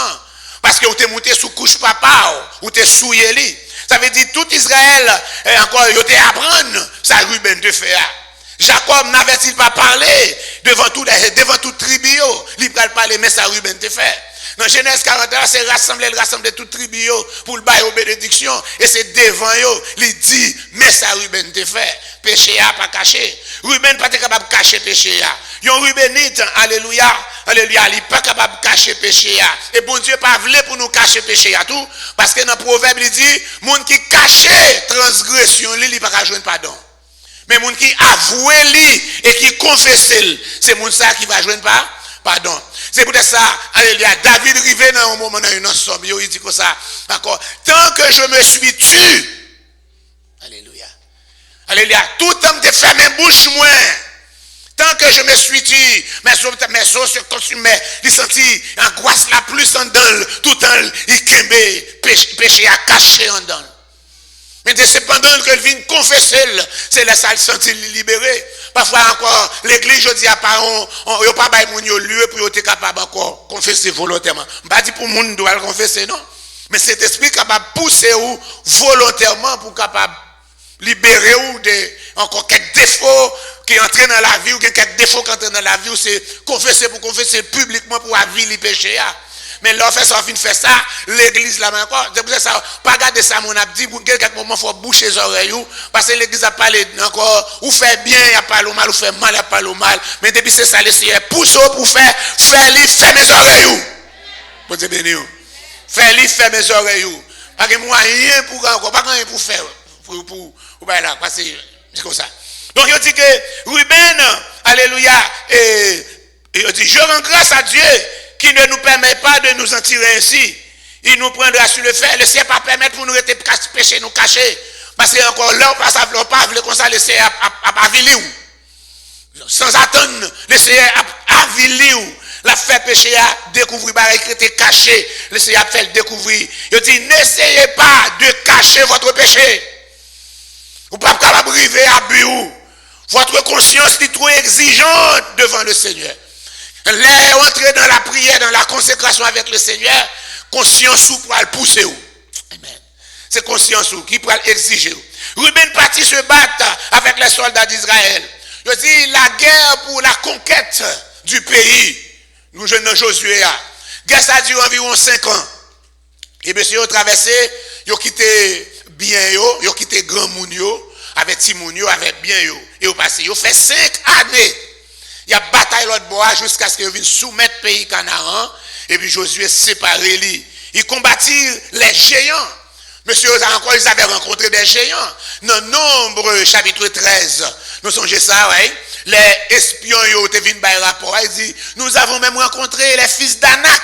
Parce que vous êtes monté sous couche papa, ou vous êtes souillé lui. Ça veut dire tout Israël, encore, vous êtes apprendre, ça Ruben te fait. Jacob n'avait-il pas parlé devant tout tribu, il ne parle pas mais ça Ruben te fait. Dans Genèse 41, c'est rassembler toute tribu pour le bail aux bénédictions. Et c'est devant eux, il dit, mais ça Ruben te fait. Péché a pas caché. Ruben pas capable de cacher péché. Yon Rubenite, alléluia, alléluia, il n'est pas capable de cacher péché. Et bon Dieu pas voulu pour nous cacher péché à tout. Parce que dans le proverbe, il dit, monde qui cache transgression, il n'est pas qu'à joindre pardon. Mais les gens qui avouent et qui confessent, c'est les gens qui va joindre pardon. C'est pour ça, alléluia, David arrivé dans un moment dans une ensemble, il dit comme ça, d'accord, tant que je me suis tué, alléluia, alléluia, tout homme de fermé bouche moi, tant que je me suis tué, mes os se consumaient, il sentit angoisse la plus en dedans, tout temps, il kembe, péché à cacher en dedans. Mais c'est pendant que vient confesser, c'est là ça le sentir libéré. Parfois encore, l'église, je dis à pas, on n'a pas de lieu pour être capable encore confesser volontairement. Je ne dis pas pour le monde doit le confesser, non. Mais cet esprit capable de pousser ou volontairement pour capable libérer ou de encore quelques défauts qui entrent dans la vie ou quelques défauts qui entrent dans la vie, ou c'est confesser pour confesser publiquement pour aviler les péchés. Mais là, fait ça, fait ça, l'église là encore, c'est pour ça, pas garder ça, mon abdi, pour quelques moments, il faut boucher les oreilles, parce que l'église a parlé encore, ou fait bien, il y a pas le mal, ou fait mal, il y a pas le mal, mais depuis c'est ça, le Seigneur pousse pour faire mes oreilles. Pour te bénir. Faire mes oreilles. Pas que moi, rien pour encore, pas rien pour faire, pour là, parce que c'est comme ça. Donc, il dit que Ruben, alléluia, et il dit, je rends grâce à Dieu, qui ne nous permet pas de nous en tirer ainsi. Il nous prendra sur le fait. Le Seigneur pas permettre pour nous rester péché, nous cacher. Parce que encore là, on ne pas comme ça, le Seigneur a avilé. Sans attendre, le Seigneur a avilé. La fait péché à découvrir, qui était caché. Le Seigneur a fait le découvrir. Il dit, n'essayez pas de cacher votre péché. Vous ne pouvez pas arriver à but. Votre conscience est trop exigeante devant le Seigneur. Les entrer dans la prière, dans la consécration avec le Seigneur, conscience ou pour le pousser. Amen. C'est conscience ou qui peut exiger. Ruben partit se battre avec les soldats d'Israël. Il dit la guerre pour la conquête du pays. Nous jeunes Josué. Guerre ça dure environ 5 ans. Et monsieur a traversé, il a quitté bien yo, il a quitté grand moun yo, avec petit moun yo, avec bien yo. Et au passé, il a fait 5 années. Il y a bataille l'autre bois jusqu'à ce qu'il vienne soumettre le pays Canaan. Et puis Josué séparé lui. Il combattit les géants. Monsieur, encore, ils avaient rencontré des géants. Dans Nombre, chapitre 13, nous songez ça, oui. Les espions, ils ont vu un rapport. Ils disent, nous avons même rencontré les fils d'Anak.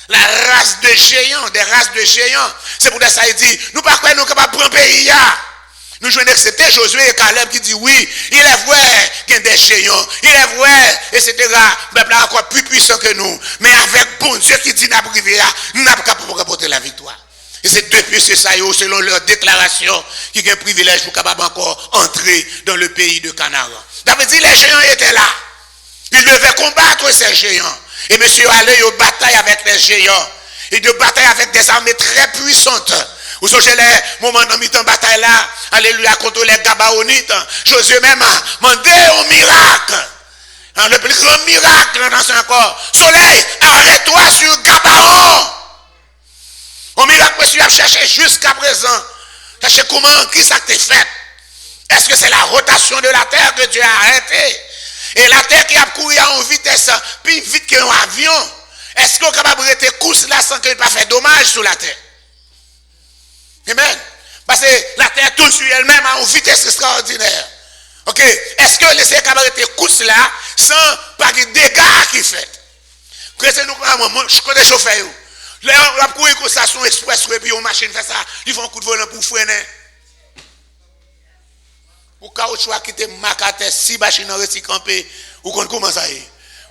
La race de géants, des races de géants. C'est pour ça qu'il dit, nous par quoi nous sommes capables de prendre pays. Nous jouons accepter Josué et Caleb qui dit oui, il est vrai qu'il y a des géants, il est vrai, etc. Le peuple est encore plus puissant que nous. Mais avec bon Dieu qui dit nous n'avons pas capable de remporter la victoire. Et c'est depuis ce ça, selon leur déclaration, qui ont un privilège pour capable encore entrer dans le pays de Canaan. David dit les géants étaient là. Ils devaient combattre ces géants. Et monsieur allait au bataille avec les géants. Et de bataille avec des armées très puissantes. Vous savez les moments dans mi-temps bataille là, alléluia, contre les Gabaonites. Josué même a demandé un miracle. Le plus grand miracle dans son corps. Soleil, arrête-toi sur Gabaon. Un miracle, monsieur, a cherché jusqu'à présent. Chercher comment, qui ça t'est fait. Est-ce que c'est la rotation de la terre que Dieu a arrêté? Et la terre qui a couru en vitesse plus vite qu'un avion. Est-ce qu'on est capable de rester course là sans qu'il n'ait pas fait dommage sur la terre? Amen. Parce que la terre tourne sur elle-même à une vitesse extraordinaire. Ok? Est-ce que laisser capable de rester course là sans pas de dégâts qui fait? Je connais les chauffeurs. Les gens qui courent ça sont express et puis une machine fait ça. Ils font un coup de volant pour freiner. Pour caoutchouc qui te macate si machine en resti campé, ou qu'on commence à y.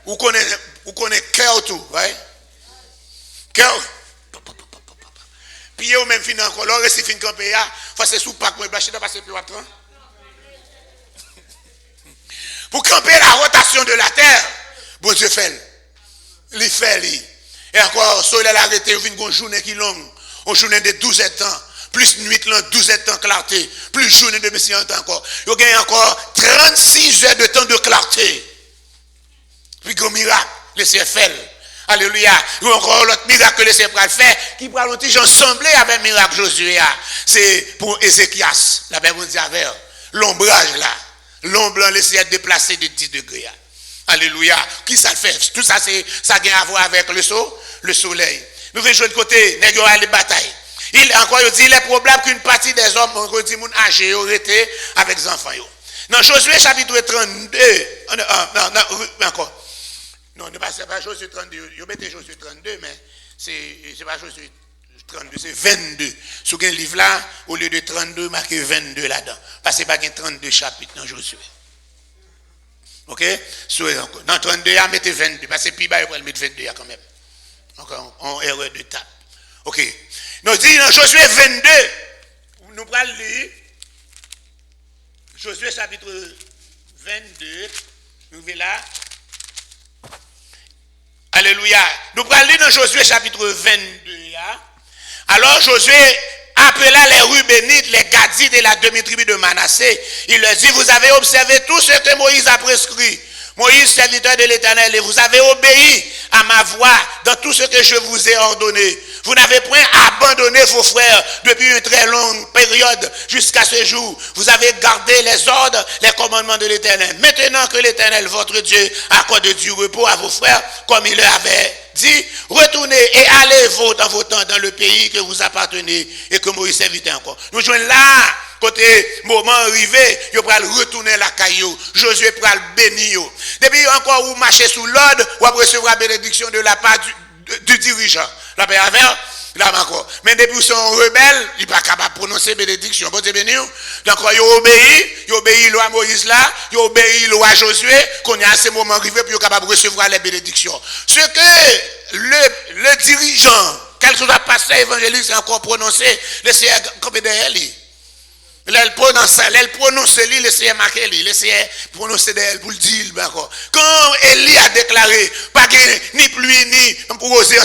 Ou connaît cœur tout, ouais. Cœur. Puis au même fin encore, là resti fin campé là, face sous pack moi machine passer plus rapidement. Pour camper la rotation de la terre, bon Dieu fait. Il fait lui. Et encore soleil l'arrêté, une journée qui longue, une journée de 12 ans. Plus nuit, 12 heures de temps clarté. Plus journée de messieurs encore. Il y a encore 36 heures de temps de clarté. Puis gros miracle, le CFL. Alléluia. Il y a encore l'autre miracle que le CFL fait, qui prend l'autre gens semblé avec le miracle Josué. C'est pour Ézéchias. La Bible dit avec l'ombrage là. L'ombre blanc laissé être déplacé de 10 degrés. Alléluia. Qui ça fait? Tout ça, ça a à voir avec le soleil. Nous venons jouer de côté, nous allons aller bataille. Il est probable qu'une partie des hommes ont dit mon âgé été avec les enfants. Dans Josué chapitre 32, encore. Non, c'est pas Josué 32. Je mets Josué 32, mais c'est pas Josué 32, c'est 22. Sur un livre là, au lieu de 32, marqué 22 là-dedans. Parce que c'est pas 32 chapitres dans Josué. Ok? Dans 32, mettez 22. Parce que puis il va mettre 22 quand même. Encore en erreur de tape. Ok. Nous dit dans Josué 22, nous allons lire Josué chapitre 22, nous voyons là. Alléluia. Nous allons lire dans Josué chapitre 22 là. Alors Josué appela les Rubénites, les Gadites et la demi-tribu de Manassé. Il leur dit, vous avez observé tout ce que Moïse a prescrit. Moïse, serviteur de l'Éternel, et vous avez obéi à ma voix dans tout ce que je vous ai ordonné. Vous n'avez point abandonné vos frères depuis une très longue période jusqu'à ce jour. Vous avez gardé les ordres, les commandements de l'Éternel. Maintenant que l'Éternel, votre Dieu, accorde du repos à vos frères, comme il leur avait dit, retournez et allez dans vos temps dans le pays que vous appartenez et que Moïse servitait encore. Nous jouons là. Côté moment arrivé, il va retourner la caillou. Josué va le bénir. Depuis encore vous marchez sous l'ordre, vous recevrez la bénédiction de la part du dirigeant. La paix avec Là encore. Mais depuis qu'ils sont rebelles, ils ne sont pas capables de prononcer bénédiction. Bon Dieu béni. Donc ils obéissent loi Moïse là, ils obéissent loi Josué, qu'on a à ce moment arrivé pour être capable de recevoir les bénédictions. Ce que le dirigeant, quel que soit pasteur évangéliste, a encore prononcé, le Seigneur comme derrière lui. Elle prononce lui, le Seigneur marqué lui, le Seigneur prononce d'elle pour le dire. Quand Élie a déclaré, pas ni pluie ni pour oser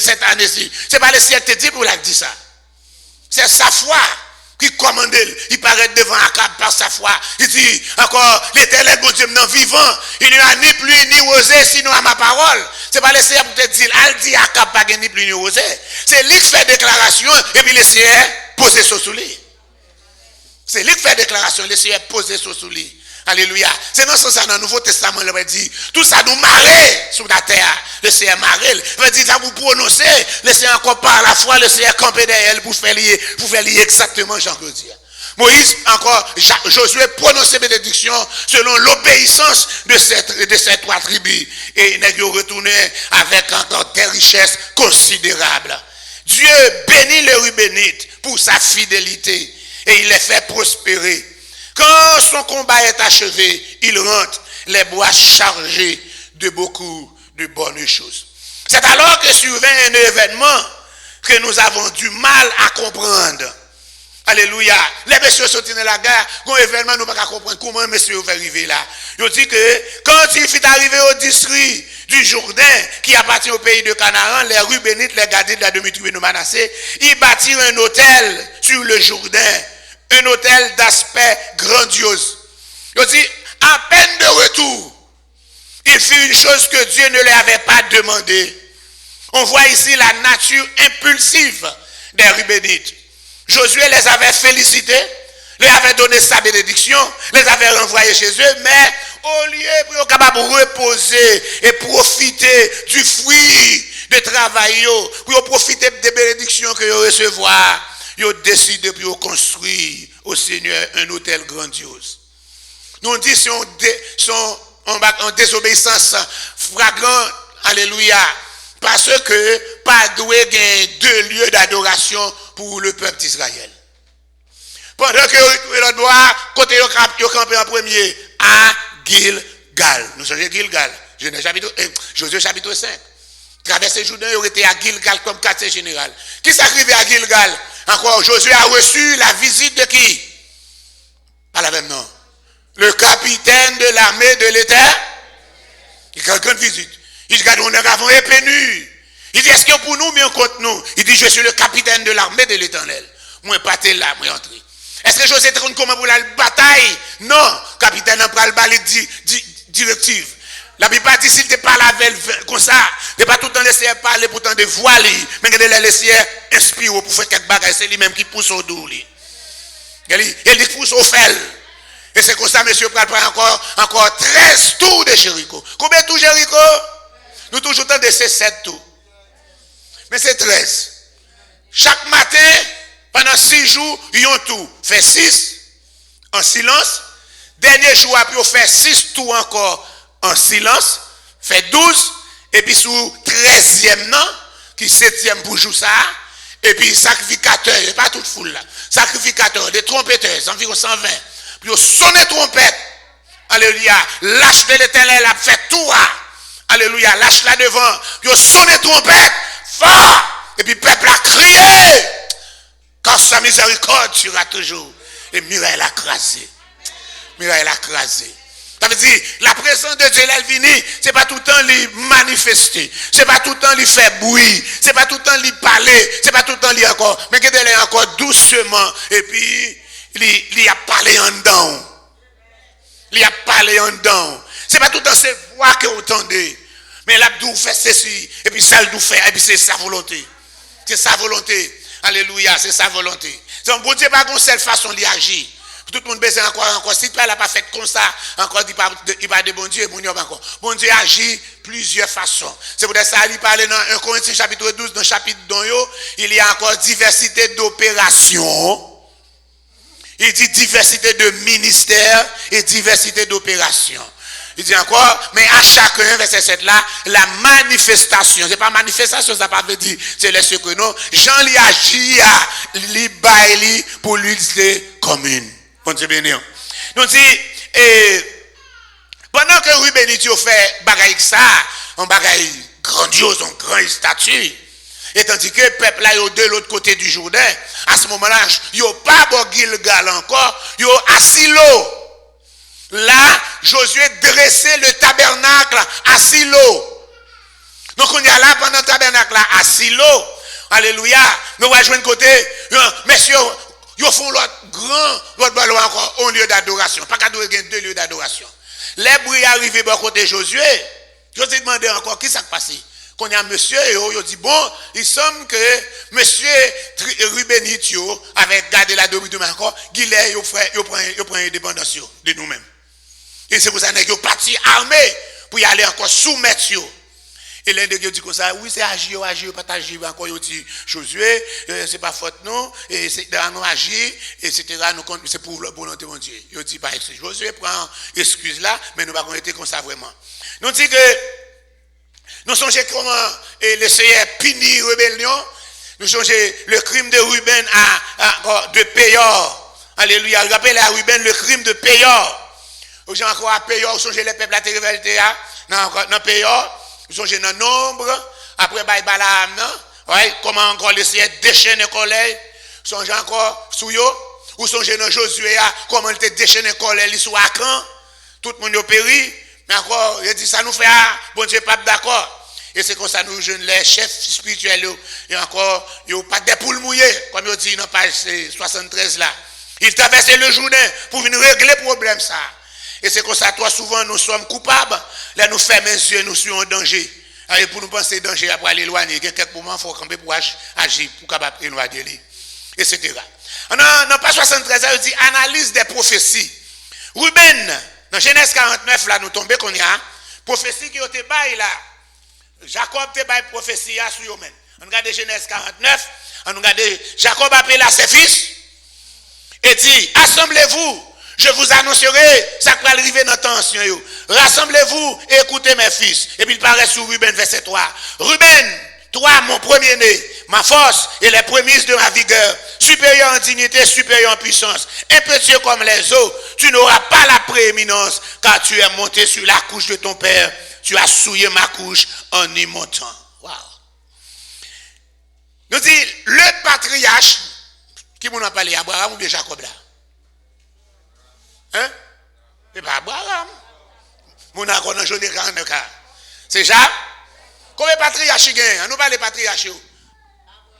cette année-ci, c'est pas le Seigneur qui te dit pour la dire ça. C'est sa foi qui commande, il paraît devant Akab par sa foi. Il dit encore, l'Éternel, bon Dieu, non vivant, il n'y a ni pluie ni osé, sinon à ma parole. C'est pas le Seigneur pour te dire, elle dit Akab, pas ni pluie ni osé. C'est lui qui fait déclaration, et puis le Seigneur pose sous lui. C'est lui qui fait déclaration, le Seigneur pose sous lui. Alléluia. C'est dans ce sens, dans le Nouveau Testament, il va dire, tout ça nous marrer sur la terre. Le Seigneur marrer. Il va dire, ça vous prononcez, le Seigneur encore par la foi, le Seigneur camper derrière elle pour faire lier exactement Jean-Claude. Moïse, encore, Josué prononçait bénédiction selon l'obéissance de ces trois tribus. Et il est retourné avec encore des richesses considérables. Dieu bénit les Rubénites pour sa fidélité. Et il les fait prospérer. Quand son combat est achevé, il rentre les bois chargés de beaucoup de bonnes choses. C'est alors que survient un événement que nous avons du mal à comprendre. Alléluia. Les messieurs sont dans la guerre, quand événement nous ne pouvons pas comprendre comment messieurs vont arriver là. Ils dit que quand il fut arrivé au district du Jourdain, qui appartient au pays de Canaan, les Rubénites, les Gadites, la demi-tribu de Manassé, ils bâtirent un hôtel sur le Jourdain. Un hôtel d'aspect grandiose. Il dit, à peine de retour, il fit une chose que Dieu ne lui avait pas demandé. On voit ici la nature impulsive des Rubénites. Josué les avait félicités, les avait donné sa bénédiction, les avait renvoyés chez eux, mais au lieu pour être capable de reposer et profiter du fruit de travail, pour profiter des bénédictions que vous recevoir, ils ont décidé de construire au Seigneur un hôtel grandiose. Nous disons en désobéissance flagrante, alléluia, parce que pas doué gagner 2 lieux d'adoration pour le peuple d'Israël. Pendant que le doigt, côté ils campé en premier à Gilgal. Nous sommes à Gilgal. Josué chapitre 5. Traverser Jourdain, il aurait été à Gilgal comme quartier général. Qui s'arrivait à Gilgal? Encore, Josué a reçu la visite de qui? Pas la même nom. Le capitaine de l'armée de l'Éternel. Il a une grande visite. Il dit, on est avant épenu. Il dit, est-ce que pour nous, mais on compte nous? Il dit, je suis le capitaine de l'armée de l'Éternel. Moi, pas là, moi, entré. Est-ce que Josué était comment pour la bataille? Non. Capitaine n'a pas le directive. La Bible dit s'il te parle avec comme ça, il n'est pas tout le temps laissé parler pourtant de voix, mais il a laissé inspirer pour faire quelque chose, c'est lui-même qui pousse au dos. Il pousse au fel. Et c'est comme ça, monsieur, prend encore 13 tours de Jéricho. Combien de tours Jéricho? Nous toujours temps de ces 7 tours. Mais c'est 13. Chaque matin, pendant 6 jours, ils ont tout. Fait 6 en silence. Dernier jour, après, on fait 6 tours encore en silence, fait 12, et puis sous 13e nan, qui 7e pour jouer ça, et puis sacrificateur, et pas toute foule là, sacrificateur, des trompetteurs, environ 120, puis on sonne trompette, alléluia, lâche de l'Éternel a fait tout, alléluia, lâche là devant, puis on sonne trompette, fort, et puis peuple a crié, car sa miséricorde sera toujours, et Mirail a crasé, Mirail a crasé. Ça veut dire, la présence de Dieu, elle vient, c'est pas tout le temps lui manifester, c'est pas tout le temps lui faire bruit, c'est pas tout le temps lui parler, c'est pas tout le temps lui encore, mais qu'il est encore doucement, et puis, il a parlé en dedans. Il a parlé en dedans. C'est pas tout le temps ces voix que vous entendez, mais l'abdou fait ceci, et puis ça le fait, et puis c'est sa volonté. C'est sa volonté. Alléluia, c'est sa volonté. C'est un bon Dieu, pas une seule façon d'y agir. Tout le monde besoin encore. Si toi, elle n'a pas fait comme ça, encore, il parle de bon Dieu, bon Dieu encore. Bon Dieu agit plusieurs façons. C'est pour ça qu'il parle dans 1 Corinthiens chapitre 12, dans le chapitre d'Onyo, il y a encore diversité d'opérations. Il dit diversité de ministères et diversité d'opérations. Il dit encore, mais à chacun, verset 7 là, la manifestation. C'est pas manifestation, ça pas veut dire, c'est le secret, non. Jean lui agit à lui bailler pour l'utilité commune. Bon Dieu béni. Donc, pendant que Ruben fait bagaille ça, un bagaille grandiose, un grand statut, et tandis que le peuple là est de l'autre côté du Jourdain, à ce moment-là, il n'y a pas de Gilgal encore, il y a à Silo. Là, Josué dressait le tabernacle à Silo. Donc on y a là pendant le tabernacle là à Silo. Alléluia. Nous allons jouer de côté. Messieurs, ils font l'autre ballon encore un lieu d'adoration. Pas qu'à deux lieux d'adoration. Les bruits arrivés de côté Josué. Je te demandé encore qui s'est passé. Qu'on y a monsieur et il dit bon, il semble que monsieur Rubenitio avec gardé la domine encore, Guilherme il prend indépendance de nous-mêmes. Et c'est pour ça que nous partis armés pour y aller encore soumettre. Et l'un de dit comme ça, oui, c'est agir, pas agir, encore, il dit, Josué, c'est pas faute, non, et c'est dans nous agir, etc., c'est pour la volonté de Dieu. Il dit pas excuse. Josué prend excuse là, mais nous n'avons pas été comme ça vraiment. Nous disons que, nous songeons comment le Seigneur punit rébellion, nous songeons le crime de Ruben de Péor. Alléluia, rappelez à Ruben le crime de Péor. J'ai encore à Péor, vous songez les peuples à révolter dans Péor, vous songez dans nombre, après Balaam, comment encore laisser déchaîner colère, vous songez encore sous yo, vous songez dans Josué, comment il te déchaîné colère, il sous Acan, tout le monde a péri, mais encore, il dit ça nous fait, bon Dieu, pas d'accord. Et c'est comme ça nous jeunes les chefs spirituels, et encore, ils n'ont pas des poules mouillées, comme il dit dans page 73 là. Ils traversaient le Jourdain pour venir régler le problème ça. Et c'est comme ça, toi, souvent, nous sommes coupables. Là, nous fermons les yeux, nous sommes en danger. Et pour nous penser danger, après aller éloigner, il y a quelques moments, il faut camper pour agir, pour capable éloigner, etc. Dans page 73, il dit analyse des prophéties. Ruben, dans Genèse 49, là, nous tombons qu'on y a, prophétie qui a été baille là. Jacob te baille prophétie sur eux-mêmes. On regarde Genèse 49, on regarde Jacob appelle à ses fils et dit, assemblez-vous. Je vous annoncerai, ça va arriver dans tension. Rassemblez-vous et écoutez mes fils. Et puis il paraît sur Ruben, verset 3. Ruben, toi, mon premier-né, ma force et les prémices de ma vigueur, supérieur en dignité, supérieur en puissance, impétueux comme les eaux, tu n'auras pas la prééminence, car tu es monté sur la couche de ton père. Tu as souillé ma couche en y montant. Wow. Nous dit, le patriarche, qui m'en a parlé, Abraham ou bien Jacob là? Hein? C'est pas Abraham. Mon accord dans journée 49 cas. C'est Jacques. Combien de patriarches il y a? Nous parlons de patriarches.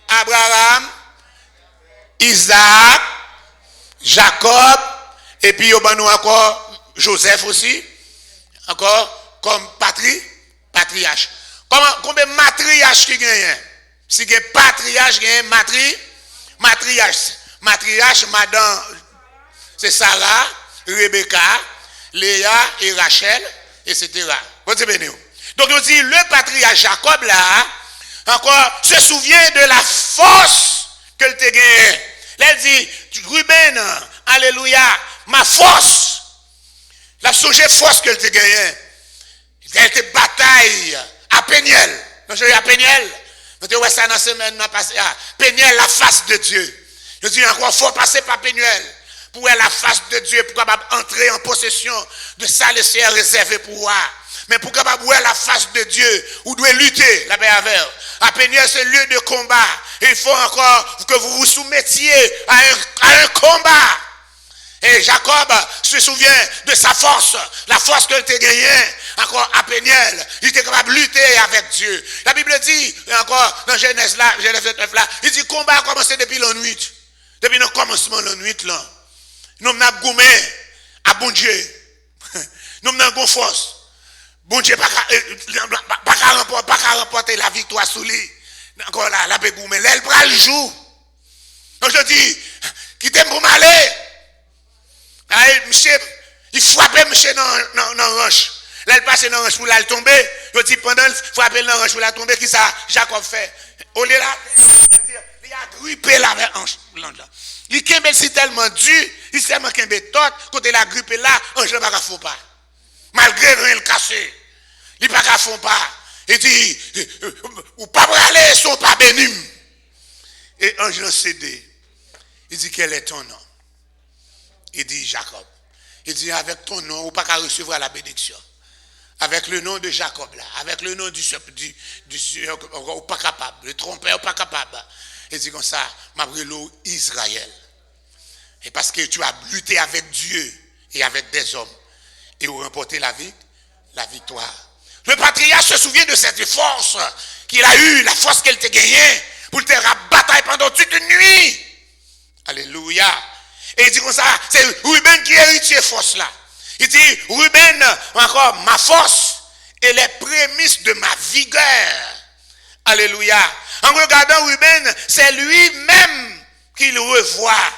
Abraham, Isaac, Jacob, et puis nous encore Joseph aussi. Encore comme patriarche. Combien de matriarches il y a? Si il y a patriarche, il y a matriarche. Matriarche, madame, c'est Sarah, Rebecca, Léa et Rachel, etc. Donc on dit, le patriarche Jacob là, encore, se souvient de la force que tu as gagnée. Là, il dit, Ruben, alléluia, ma force, la songée force que tu as gagnée. Il a été bataille à Péniel. Donc, à Péniel, nous avons ça dans la semaine passée, Péniel, la face de Dieu. Je dis encore, il faut passer par Péniel. Pour la face de Dieu, pour capable entrer en possession de ça, le Seigneur réservé pour moi. Mais pour capable voir la face de Dieu, vous devez lutter, la paix avec. À Péniel, c'est le lieu de combat. Et il faut encore que vous vous soumettiez à un combat. Et Jacob se souvient de sa force, la force qu'il a gagnée, encore à Péniel. Il était capable de lutter avec Dieu. La Bible dit, encore dans Genèse 9 là, il dit, combat a commencé depuis la nuit. Depuis le commencement de la nuit là. Nous avons gommé à bon Dieu. Nous avons force. Bon Dieu, pas qu'à remporter la victoire sous lui. Encore là, la gommé. Là, elle prend le jour. Donc je dis, qui t'aime pour m'aller? Monsieur, il frappait monsieur dans la roche. Là, il passe dans la roche pour la tomber. Je dis, pendant qu'il frappait dans la roche pour la tomber, qui ça Jacob fait? Au lieu là, il a grippé la hanche. Il est tellement dur, il s'est manqué de tot, quand il a grippé là, un jour, il ne faut pas. malgré rien le cassé. Il pas qu'à fond pas. Il dit, ou pas aller, sont pas bénis. Et ange l'a cédé. Il dit, quel est ton nom? Il dit, Jacob. Il dit, avec ton nom, ou pas qu'à recevoir la bénédiction. Avec le nom de Jacob là, avec le nom du ou pas capable, le trompeur pas capable. Il dit comme ça, Mabrelo Israël. Et parce que tu as lutté avec Dieu et avec des hommes et vous remporté la victoire. Le patriarche se souvient de cette force qu'il a eue, la force qu'elle t'a gagnée pour te bataille pendant toute une nuit. Alléluia. Et il dit comme ça, c'est Ruben qui hérite cette force là. Il dit, Ruben, encore, ma force et les prémices de ma vigueur. Alléluia. En regardant Ruben, c'est lui-même qu'il revoit.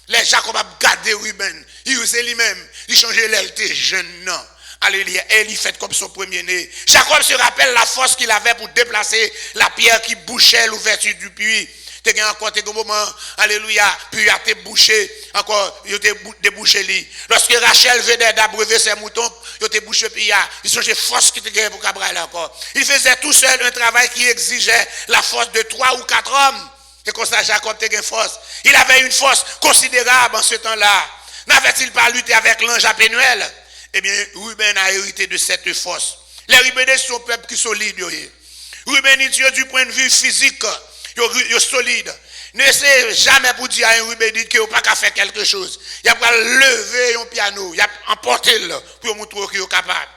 Les Jacob a gardé Ruben. Il c'est lui-même. Il changeait l'aile, il était jeune, non. Alléluia. Et il fait comme son premier-né. Jacob se rappelle la force qu'il avait pour déplacer la pierre qui bouchait l'ouverture du puits. Tu as encore un moment, alléluia, puis a été bouché, encore, il a débouché lui. Lorsque Rachel venait d'abreuver ses moutons, il a été bouché, puis il changeait force qui était pour Cabral encore. Il faisait tout seul un travail qui exigeait la force de 3 ou 4 hommes. Et comme ça, Jacob était une force. Il avait une force considérable en ce temps-là. N'avait-il pas lutté avec l'ange à Pénuel? Eh bien, Ruben a hérité de cette force. Les Rubénites sont un peuple qui solide. Rubénites, du point de vue physique, ils sont solides. Ne sait jamais pour dire à un Rubénite qu'il n'a pas qu'à faire quelque chose. Il a pas lever un piano, il a emporté pour montrer qu'il est capable.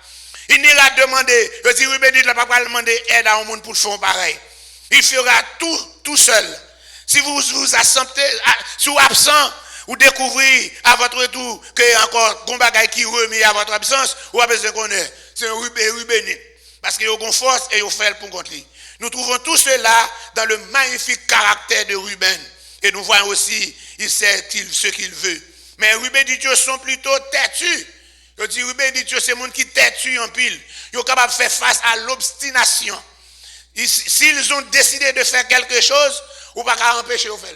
Il n'ira demander, il dit Rubénite n'a pas demander aide à un monde pour le faire pareil. Il fera tout seul. Si vous vous absentez, si vous absent, vous découvrez à votre retour qu'il y a encore un bagage qui remet à votre absence, vous avez besoin de connaître. C'est un Rubénite. Parce qu'il a une force et il fait pour contre lui. Nous trouvons tout cela dans le magnifique caractère de Ruben. Et nous voyons aussi, il sait ce qu'il veut. Mais Rubénites sont plutôt têtus. Je dis Rubénites, c'est des gens qui têtus en pile. Ils sont capables de faire face à l'obstination. S'ils ont décidé de faire quelque chose, ou pas qu'à empêcher de faire.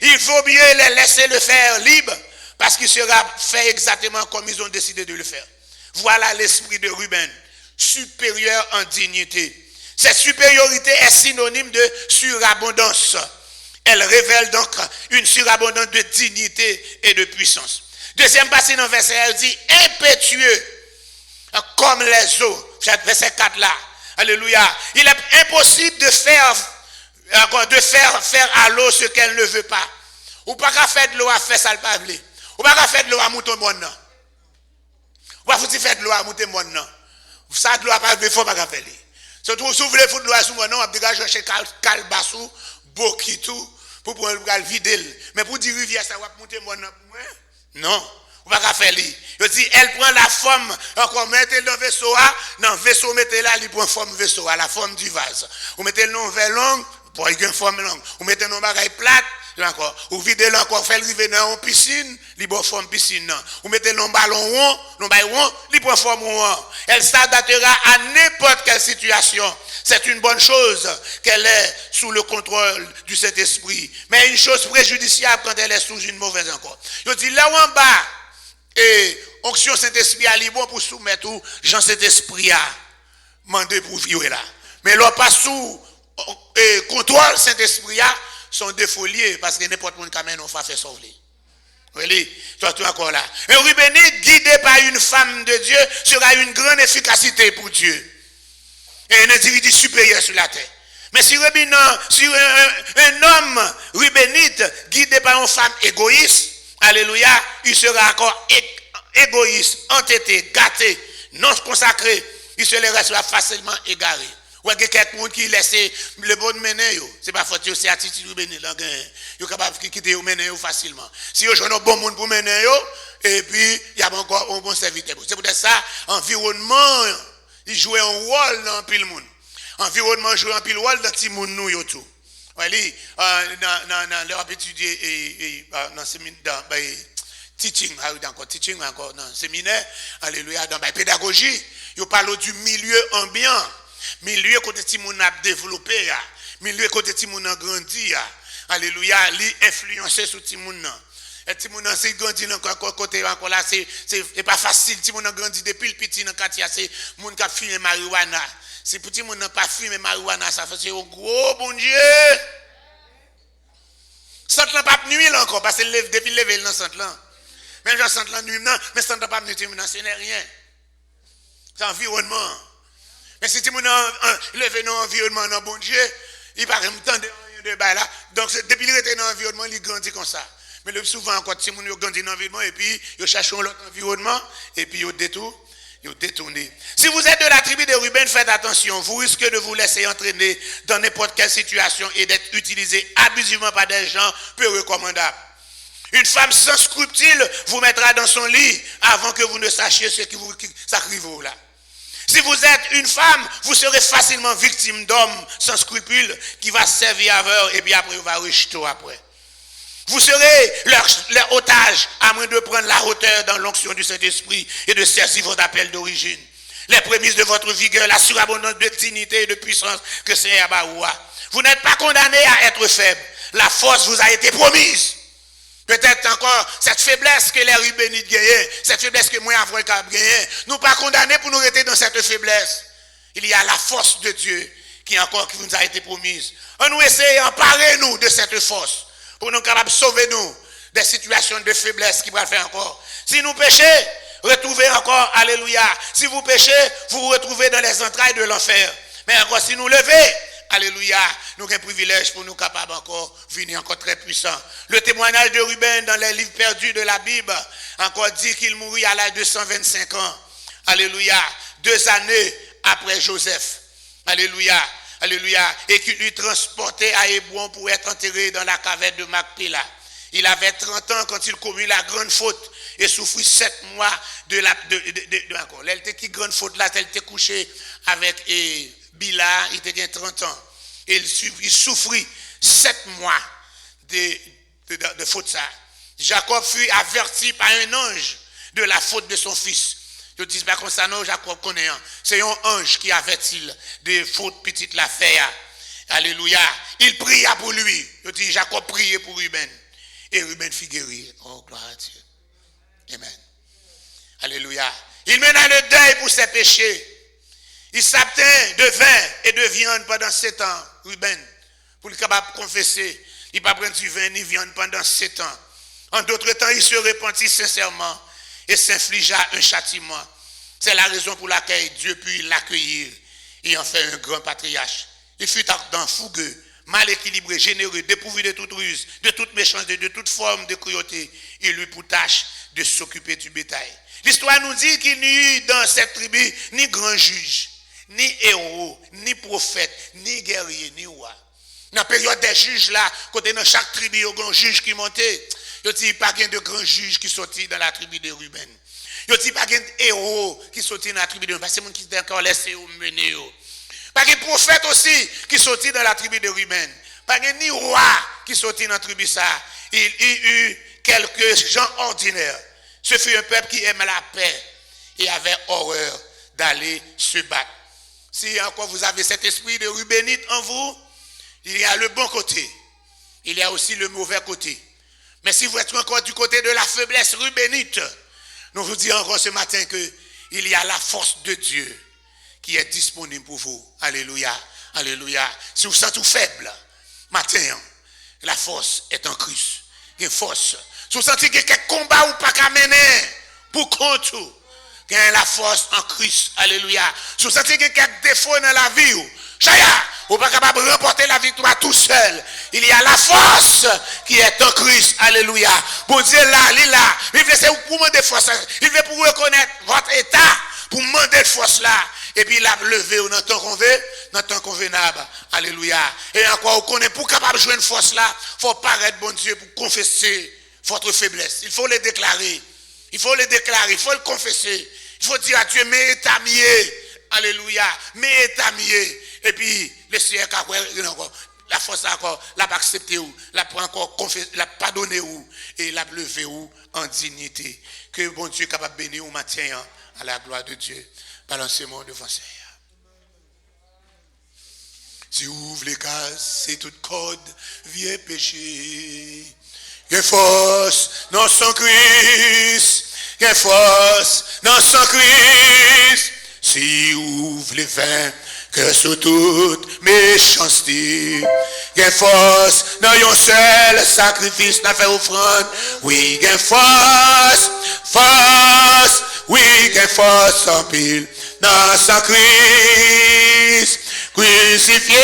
Il faut bien les laisser le faire libre, parce qu'il sera fait exactement comme ils ont décidé de le faire. Voilà l'esprit de Ruben, supérieur en dignité. Cette supériorité est synonyme de surabondance. Elle révèle donc une surabondance de dignité et de puissance. Deuxième passage dans le verset, elle dit impétueux comme les eaux. Verset 4 là. Alléluia. Il est impossible de faire à l'eau ce qu'elle ne veut pas. Ou pas qu'à faire de l'eau à faire ça le pavlé. Ou pas qu'à faire de l'eau à mouton bon non. Ou pas faut faire de l'eau à mouton bon non. Ça de l'eau à pas il faut pas qu'à faire. Surtout si vous voulez foutre de l'eau à sous mon nom, on va chercher Calbassou, Bokitou pour pouvoir vider. Mais pour dire rivière ça va monter mon nom. Non. On va pas faire lui. Je dis, elle prend la forme, encore mettez-le dans le vaisseau, dans le vaisseau, mettez-la, il prend forme vaisseau, à la forme du vase. Vous mettez le nom vers long, pour y une forme longue. Vous mettez le nom bagaille plate, encore. Vous videz l'encore, fait le river dans une piscine, il prend forme piscine. Vous mettez le nom ballon rond, il prend forme rond. Elle s'adaptera à n'importe quelle situation. C'est une bonne chose qu'elle est sous le contrôle du Saint-Esprit. Mais une chose préjudiciable quand elle est sous une mauvaise encore. Je dis, là où en bas, et onction Saint-Esprit a bon pour soumettre tout, Jean Saint-Esprit a demandé pour vivre là. Mais là, pas sous contrôle Saint-Esprit a, sont défoliés parce que n'importe qui quand même on va faire sauver. Oui, toi tout encore là. Un Rubénite guidé par une femme de Dieu sera une grande efficacité pour Dieu. Et un individu supérieur sur la terre. Mais si un homme Rubénite guidé par une femme égoïste, alléluia, il sera encore égoïste, entêté, gâté, non consacré, il se laissera facilement égaré. Ou il y a quelqu'un qui laisse le bon mener, c'est pas faute, c'est attitude Rubénite. Il est capable de quitter le mener facilement. Si vous avez un bon monde pour mener, et puis il y a encore un bon serviteur. C'est pour ça, environnement, il joue un rôle dans pile monde. Environnement joue un pile rôle dans petit monde nous tout. Oui, dans leur étudier dans teaching encore dans séminaire, alléluia, dans la pédagogie, ils parlent du milieu ambiant, milieu côté petit monde a développé, milieu côté petit monde a grandi, alléluia, li influencer sur petit monde. Et si mon c'est grandi dans côté encore là, c'est pas facile. Si mon grandi depuis le petit dans quartier, c'est mon qui fume marijuana. Si petit mon n'a pas fumé marijuana, ça fait un gros bon Dieu. Centre là pas nuit encore parce que depuis lever dans centre là. Même genre centre là nuit non, mais centre pas nuit non, ce n'est rien. C'est environnement. Mais si tu mon lever dans environnement non bon Dieu, il pas me tendre de bail là. Donc depuis il était dans environnement, il grandit comme ça. Mais le plus souvent quand si mon grandit dans environnement et puis il cherche un autre environnement et puis il détourné. Si vous êtes de la tribu de Ruben, faites attention. Vous risquez de vous laisser entraîner dans n'importe quelle situation et d'être utilisé abusivement par des gens peu recommandables. Une femme sans scrupules vous mettra dans son lit avant que vous ne sachiez ce qui vous s'arrive là. Si vous êtes une femme, vous serez facilement victime d'hommes sans scrupules qui va servir avec et puis après vous va rejeter après. Vous serez leur otage à moins de prendre la hauteur dans l'onction du Saint-Esprit et de saisir votre appel d'origine. Les prémices de votre vigueur, la surabondance de dignité et de puissance que c'est Abaoua. Vous n'êtes pas condamné à être faible. La force vous a été promise. Peut-être encore cette faiblesse que les Rubénites gagnent, cette faiblesse que moi avons gagné, nous pas condamnés pour nous rester dans cette faiblesse. Il y a la force de Dieu qui nous a été promise. On nous essaie d'emparer nous de cette force. Pour nous capables de sauver nous des situations de faiblesse qui vont faire encore. Si nous péchons, retrouvez encore, alléluia. Si vous péchez, vous vous retrouvez dans les entrailles de l'enfer. Mais encore si nous levez, alléluia, nous avons un privilège pour nous capables encore venir encore très puissants. Le témoignage de Ruben dans les livres perdus de la Bible encore dit qu'il mourut à l'âge de 125 ans. Alléluia. 2 années après Joseph. Alléluia. Alléluia. Et qu'il lui transportait à Hébron pour être enterré dans la caverne de Macpéla. Il avait 30 ans quand il commit la grande faute et souffrit 7 mois de la... encore. Elle était qui grande faute là, elle était couchée avec Bila, il était 30 ans. Et il souffrit 7 mois de faute ça. Jacob fut averti par un ange de la faute de son fils. Je dis pas comme ça, non, Jacob connaît. C'est un ange qui avertit de faute petite la faire. Alléluia. Il pria pour lui. Je dis, Jacob priait pour Ruben. Et Ruben fit guérir. Oh, gloire à Dieu. Amen. Alléluia. Il mena le deuil pour ses péchés. Il s'abstint de vin et de viande pendant 7 ans, Ruben, pour le capable de confesser. Il ne pas prendre du vin ni viande pendant 7 ans. En d'autres temps, il se repentit sincèrement et s'infligea un châtiment. C'est la raison pour laquelle Dieu put l'accueillir et en faire un grand patriarche. Il fut ardent, fougueux, mal équilibré, généreux, dépourvu de toute ruse, de toute méchanceté, de toute forme de cruauté. Il eut pour tâche de s'occuper du bétail. L'histoire nous dit qu'il n'y eut dans cette tribu ni grand juge, ni héros, ni prophète, ni guerrier, ni roi. Dans la période des juges là, côté dans chaque tribu, il y a un grand juge qui montait. Il n'y a pas de grand juge qui sortit dans la tribu de Ruben. Il n'y a pas de héros qui sortit dans la tribu de Ruben. Parce que c'est qui étaient encore laissé au mener. Pas de prophète aussi qui sortit dans la tribu de Ruben. Pas de ni roi qui sortit dans la tribu ça. Il y eut quelques gens ordinaires. Ce fut un peuple qui aimait la paix et avait horreur d'aller se battre. Si encore vous avez cet esprit de Rubénite en vous, il y a le bon côté. Il y a aussi le mauvais côté. Mais si vous êtes encore du côté de la faiblesse rubénite, nous vous disons encore ce matin qu'il y a la force de Dieu qui est disponible pour vous. Alléluia. Alléluia. Si vous vous sentez faible, matin, la force est en Christ. Il y a une force. Si vous sentez qu'il y a quelques combats ou pas qu'à mener pour compte, il y a la force en Christ. Alléluia. Si vous sentez qu'il y a quelques défauts dans la vie, Chaya, vous n'êtes pas capable de remporter la victoire tout seul. Il y a la force qui est en Christ. Alléluia. Bon Dieu là, il est là. Il veut pour demander force. Il veut pour reconnaître votre état, pour demander force là. Et puis il a levé dans le temps convenable. Alléluia. Et encore, vous connaissez pour capable de jouer une force là, il faut paraître bon Dieu pour confesser votre faiblesse. Il faut le déclarer. Il faut le déclarer. Il faut le confesser. Il faut dire à Dieu, mais état mieux. Alléluia. Mais état mieux. Et puis, le Seigneur, la force encore, l'a pas accepté ou, l'a pas encore confessé, l'a pardonné ou, et l'a levé ou en dignité. Que bon Dieu est capable de bénir ou matin à la gloire de Dieu. Balancez-moi devant Seigneur. Si ouvre les cases, c'est toute corde, viens pécher. Gain force dans son Christ. Gain force dans son Christ. Si ouvre les vins que sous toute méchanceté. Gain force dans un seul sacrifice n'a fait offrande. Oui, gain force, force. Oui, gain force en pile dans son Christ crucifié.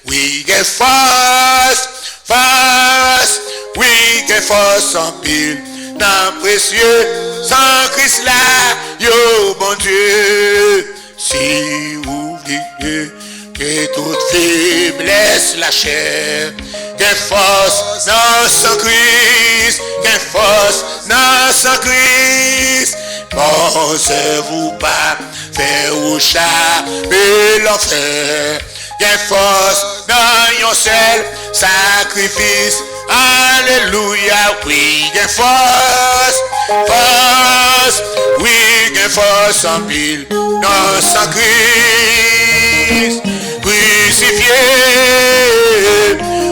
Oui, gain force, force. Oui, gain force en pile dans précieux sans Christ là, yo bon Dieu. Si vous oubliez que toute faiblesse la chair, gain force dans son Christ, gain force dans son Christ. Pensez-vous pas faire au chat et l'enfer, gain force dans un seul sacrifice. Alléluia, oui, gain force, force, oui, gain force en pile dans son Christ crucifié.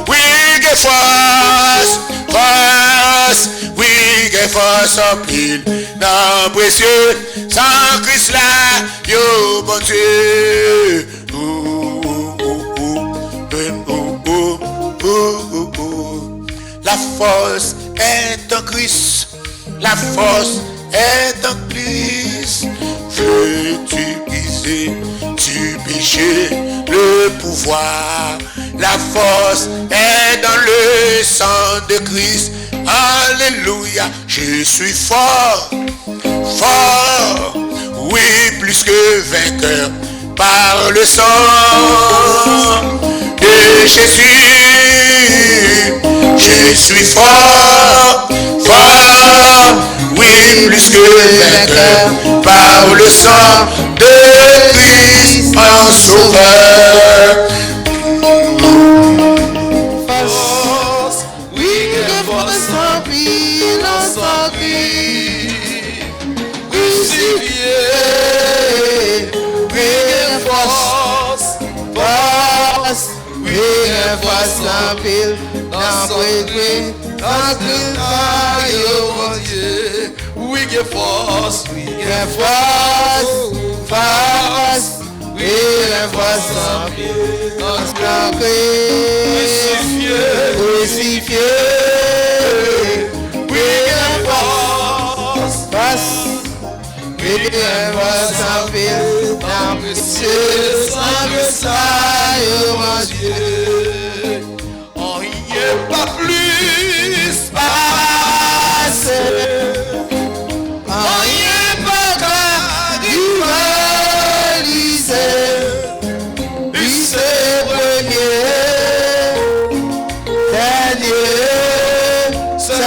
Oui, gain force, force, oui, gain force en pile dans précieux sans Christ là, yo bon Dieu. La force est en Christ, la force est en Christ. Veux-tu briser du péché le pouvoir? La force est dans le sang de Christ. Alléluia, je suis fort, fort, oui, plus que vainqueur par le sang de Jésus. Je suis fort, fort, oui, plus que vainqueur par le sang de Christ, mon sauveur. Force, oui, que force en pile, en sang crucifié. Oui, que force, force, oui, que force en pile, dans précieux, dans Christ, mon Dieu. Oui, que force, oui, que force, force. Oui, la force en pile, dans Christ crucifié. Oui, la force, force. Oui, la force en pile, dans précieux sang de ça, mon Dieu. Oh, il n'y a pas plus passé. Oh, il n'y a pas qu'à rivaliser. Lui c'est premier, dernier, seul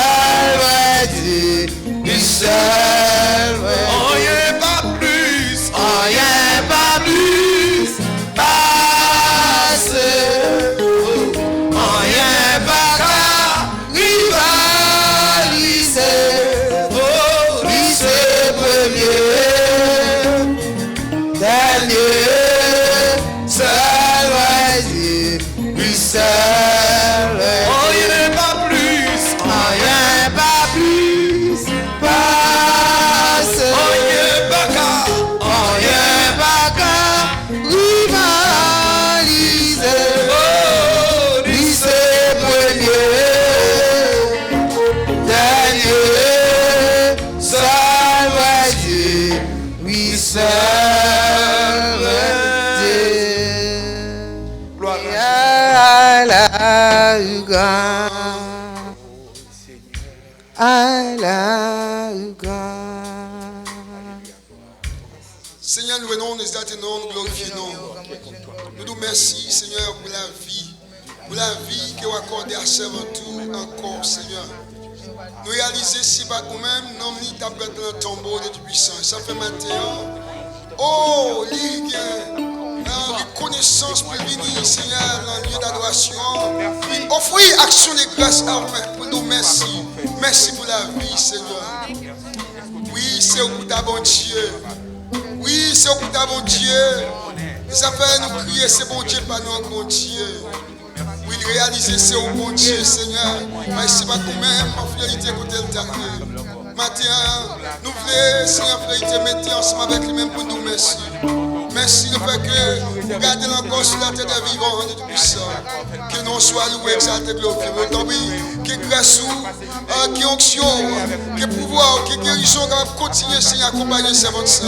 vrai Dieu, lui seul vrai. Oh, il n'y a pas plus, oh, il n'y a pas plus passé. Oh, il n'y a pas qu'à rivaliser. Oh, lui c'est premier, dernier, seul vrai Dieu, lui seul vrai. Oh, il n'y a pas plus, oh, il n'y a pas plus passé. Oh, il n'y a pas qu'à, oh, il n'y a pas qu'à rivaliser. Oh, lui c'est premier, dernier, seul vrai Dieu, lui seul vrai Dieu. Gloire à la Seigneur, nous venons, nous exaltons, nous glorifions. Nous nous remercions, Seigneur, pour la vie que vous accordez à servir tout encore, Seigneur. Nous réalisons si par nous-mêmes, nous n'avons pas dans le tombeau de puissance. Ça fait maintenant. Oh, Ligue, dans reconnaissance pour venir, Seigneur, dans le lieu d'adoration. Offrir action de grâce à vous pour nous merci. Merci pour la vie, Seigneur. Oui, c'est au bout d'un bon Dieu. Oui, c'est au bout d'un bon Dieu. Ça fait nous crier, c'est bon Dieu, pas nous, bon Dieu. Oui, il réalise c'est au bon Dieu, Seigneur. Mais c'est pas nous-mêmes, en fidélité, côté le dernier. Matin, nous voulons, Seigneur, fidélité, mettre ensemble avec lui-même pour nous merci. Merci le fait que vous gardez encore sur la tête des vivants de tout-puissant. Que nous soyons loués, exaltés, glorifiés. Que grâce, que onction, que pouvoir, que guérison, que continuer, Seigneur, à accompagner ces vôtres ça.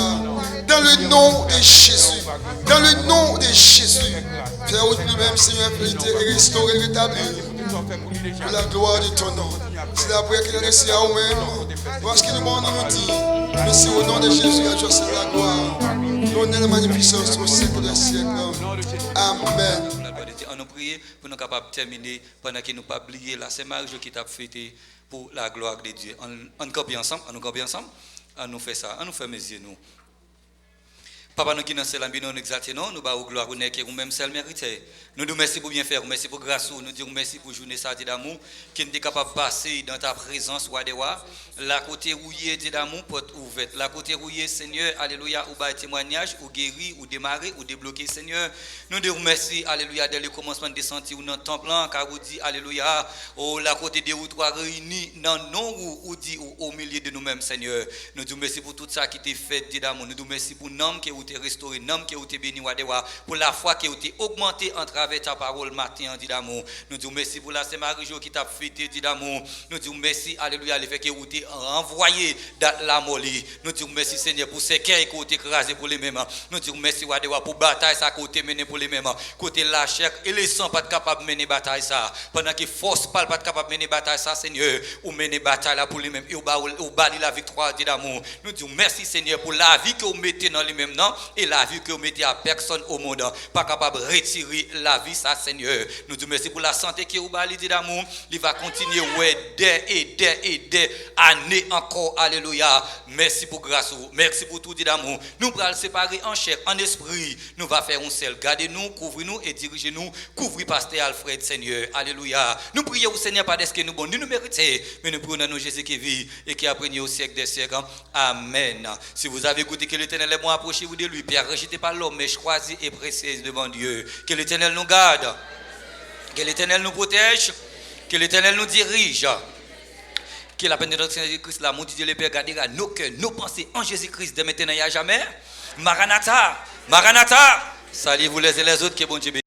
Dans le nom de Jésus. Dans le nom de Jésus. Faire nous-mêmes, Seigneur, fidélité, et restaurer, rétablir. Pour la gloire de ton nom. C'est la prière qu'il a laissée à nous-mêmes. Parce que nous nous dit, mais c'est au nom de Jésus, à Dieu, c'est la gloire. L'honneur et la magnificence au siècle des siècles. Amen. On nous prie pour nous capables de terminer pendant que nous ne pas oublier la Saint-Marie qui t'a fêté pour la gloire de Dieu. On copie ensemble, on nous fait ça, on nous fait mes yeux nous. Papa, nous qui nous sommes nous exaltons, nous avons gloire, nous nous même seul mérité. Nous nous merci pour bien faire, merci pour grâce, nous disons merci pour journée ça d'amour, qui nous est capable de passer dans ta présence, la côté rouillé d'amour, porte ouverte, la côté rouillé, Seigneur, alléluia, ou bas témoignage, ou guéri, ou démarrer, ou débloquer, Seigneur. Nous disons merci, alléluia, dès le commencement de sentir ou dans le temple, car vous dit, alléluia, oh, la côté des ou trois réunis, dans non ou dit au milieu de nous-mêmes, Seigneur. Nous disons merci pour tout ça qui t'est fait d'amour, nous disons merci pour nom qui vous t'est restauré, nom qui vous t'est béni, pour la foi qui vous t'est augmenté en travers ta parole matin, dit d'amour. Nous disons merci pour la Saint-Marie qui t'a fêté, dit d'amour. Nous disons merci, alléluia, le fait que vous t'est renvoyé dans la molie. Nous disons merci, Seigneur, pour ces cœurs qui ont été écrasés pour les mêmes. Nous disons merci, pour bataille ça qui ont été menée pour les mêmes. Côté la chair et les sangs pas capable de mener bataille ça. Pendant que force pas capable de mener bataille ça, Seigneur, ou mener bataille là pour les mêmes. Et ou bali la victoire, dit d'amour. Nous disons merci, Seigneur, pour la vie que vous mettez dans les mêmes noms et la vie que vous mettez à personne au monde. Pas capable de retirer la vie ça, Seigneur. Nous disons merci pour la santé que vous bali, dit d'amour. Il va continuer des années encore. Alléluia. Merci pour grâce. Merci pour tout, dit d'amour. Nous allons séparer en chair, en esprit. Nous va faire un seul. Gardez-nous, couvrez-nous et dirigez-nous. Couvrez pasteur Alfred, Seigneur. Alléluia. Nous prions au Seigneur pas parce que nous nous méritons, mais nous prions dans nos Jésus qui vit et qui a régné au siècle des siècles. Amen. Si vous avez goûté que l'Éternel est bon, approchez-vous de lui. Pierre, rejeté par l'homme, mais choisi et précise devant Dieu. Que l'Éternel nous garde. Que l'Éternel nous protège. Que l'Éternel nous dirige. Que la bénédiction de Jésus-Christ, l'amour de Dieu, le Père, gardera nos cœurs, nos pensées en Jésus-Christ de maintenant et à jamais. Maranatha. Maranatha. Salut vous les uns et les autres, que bon Dieu bénisse.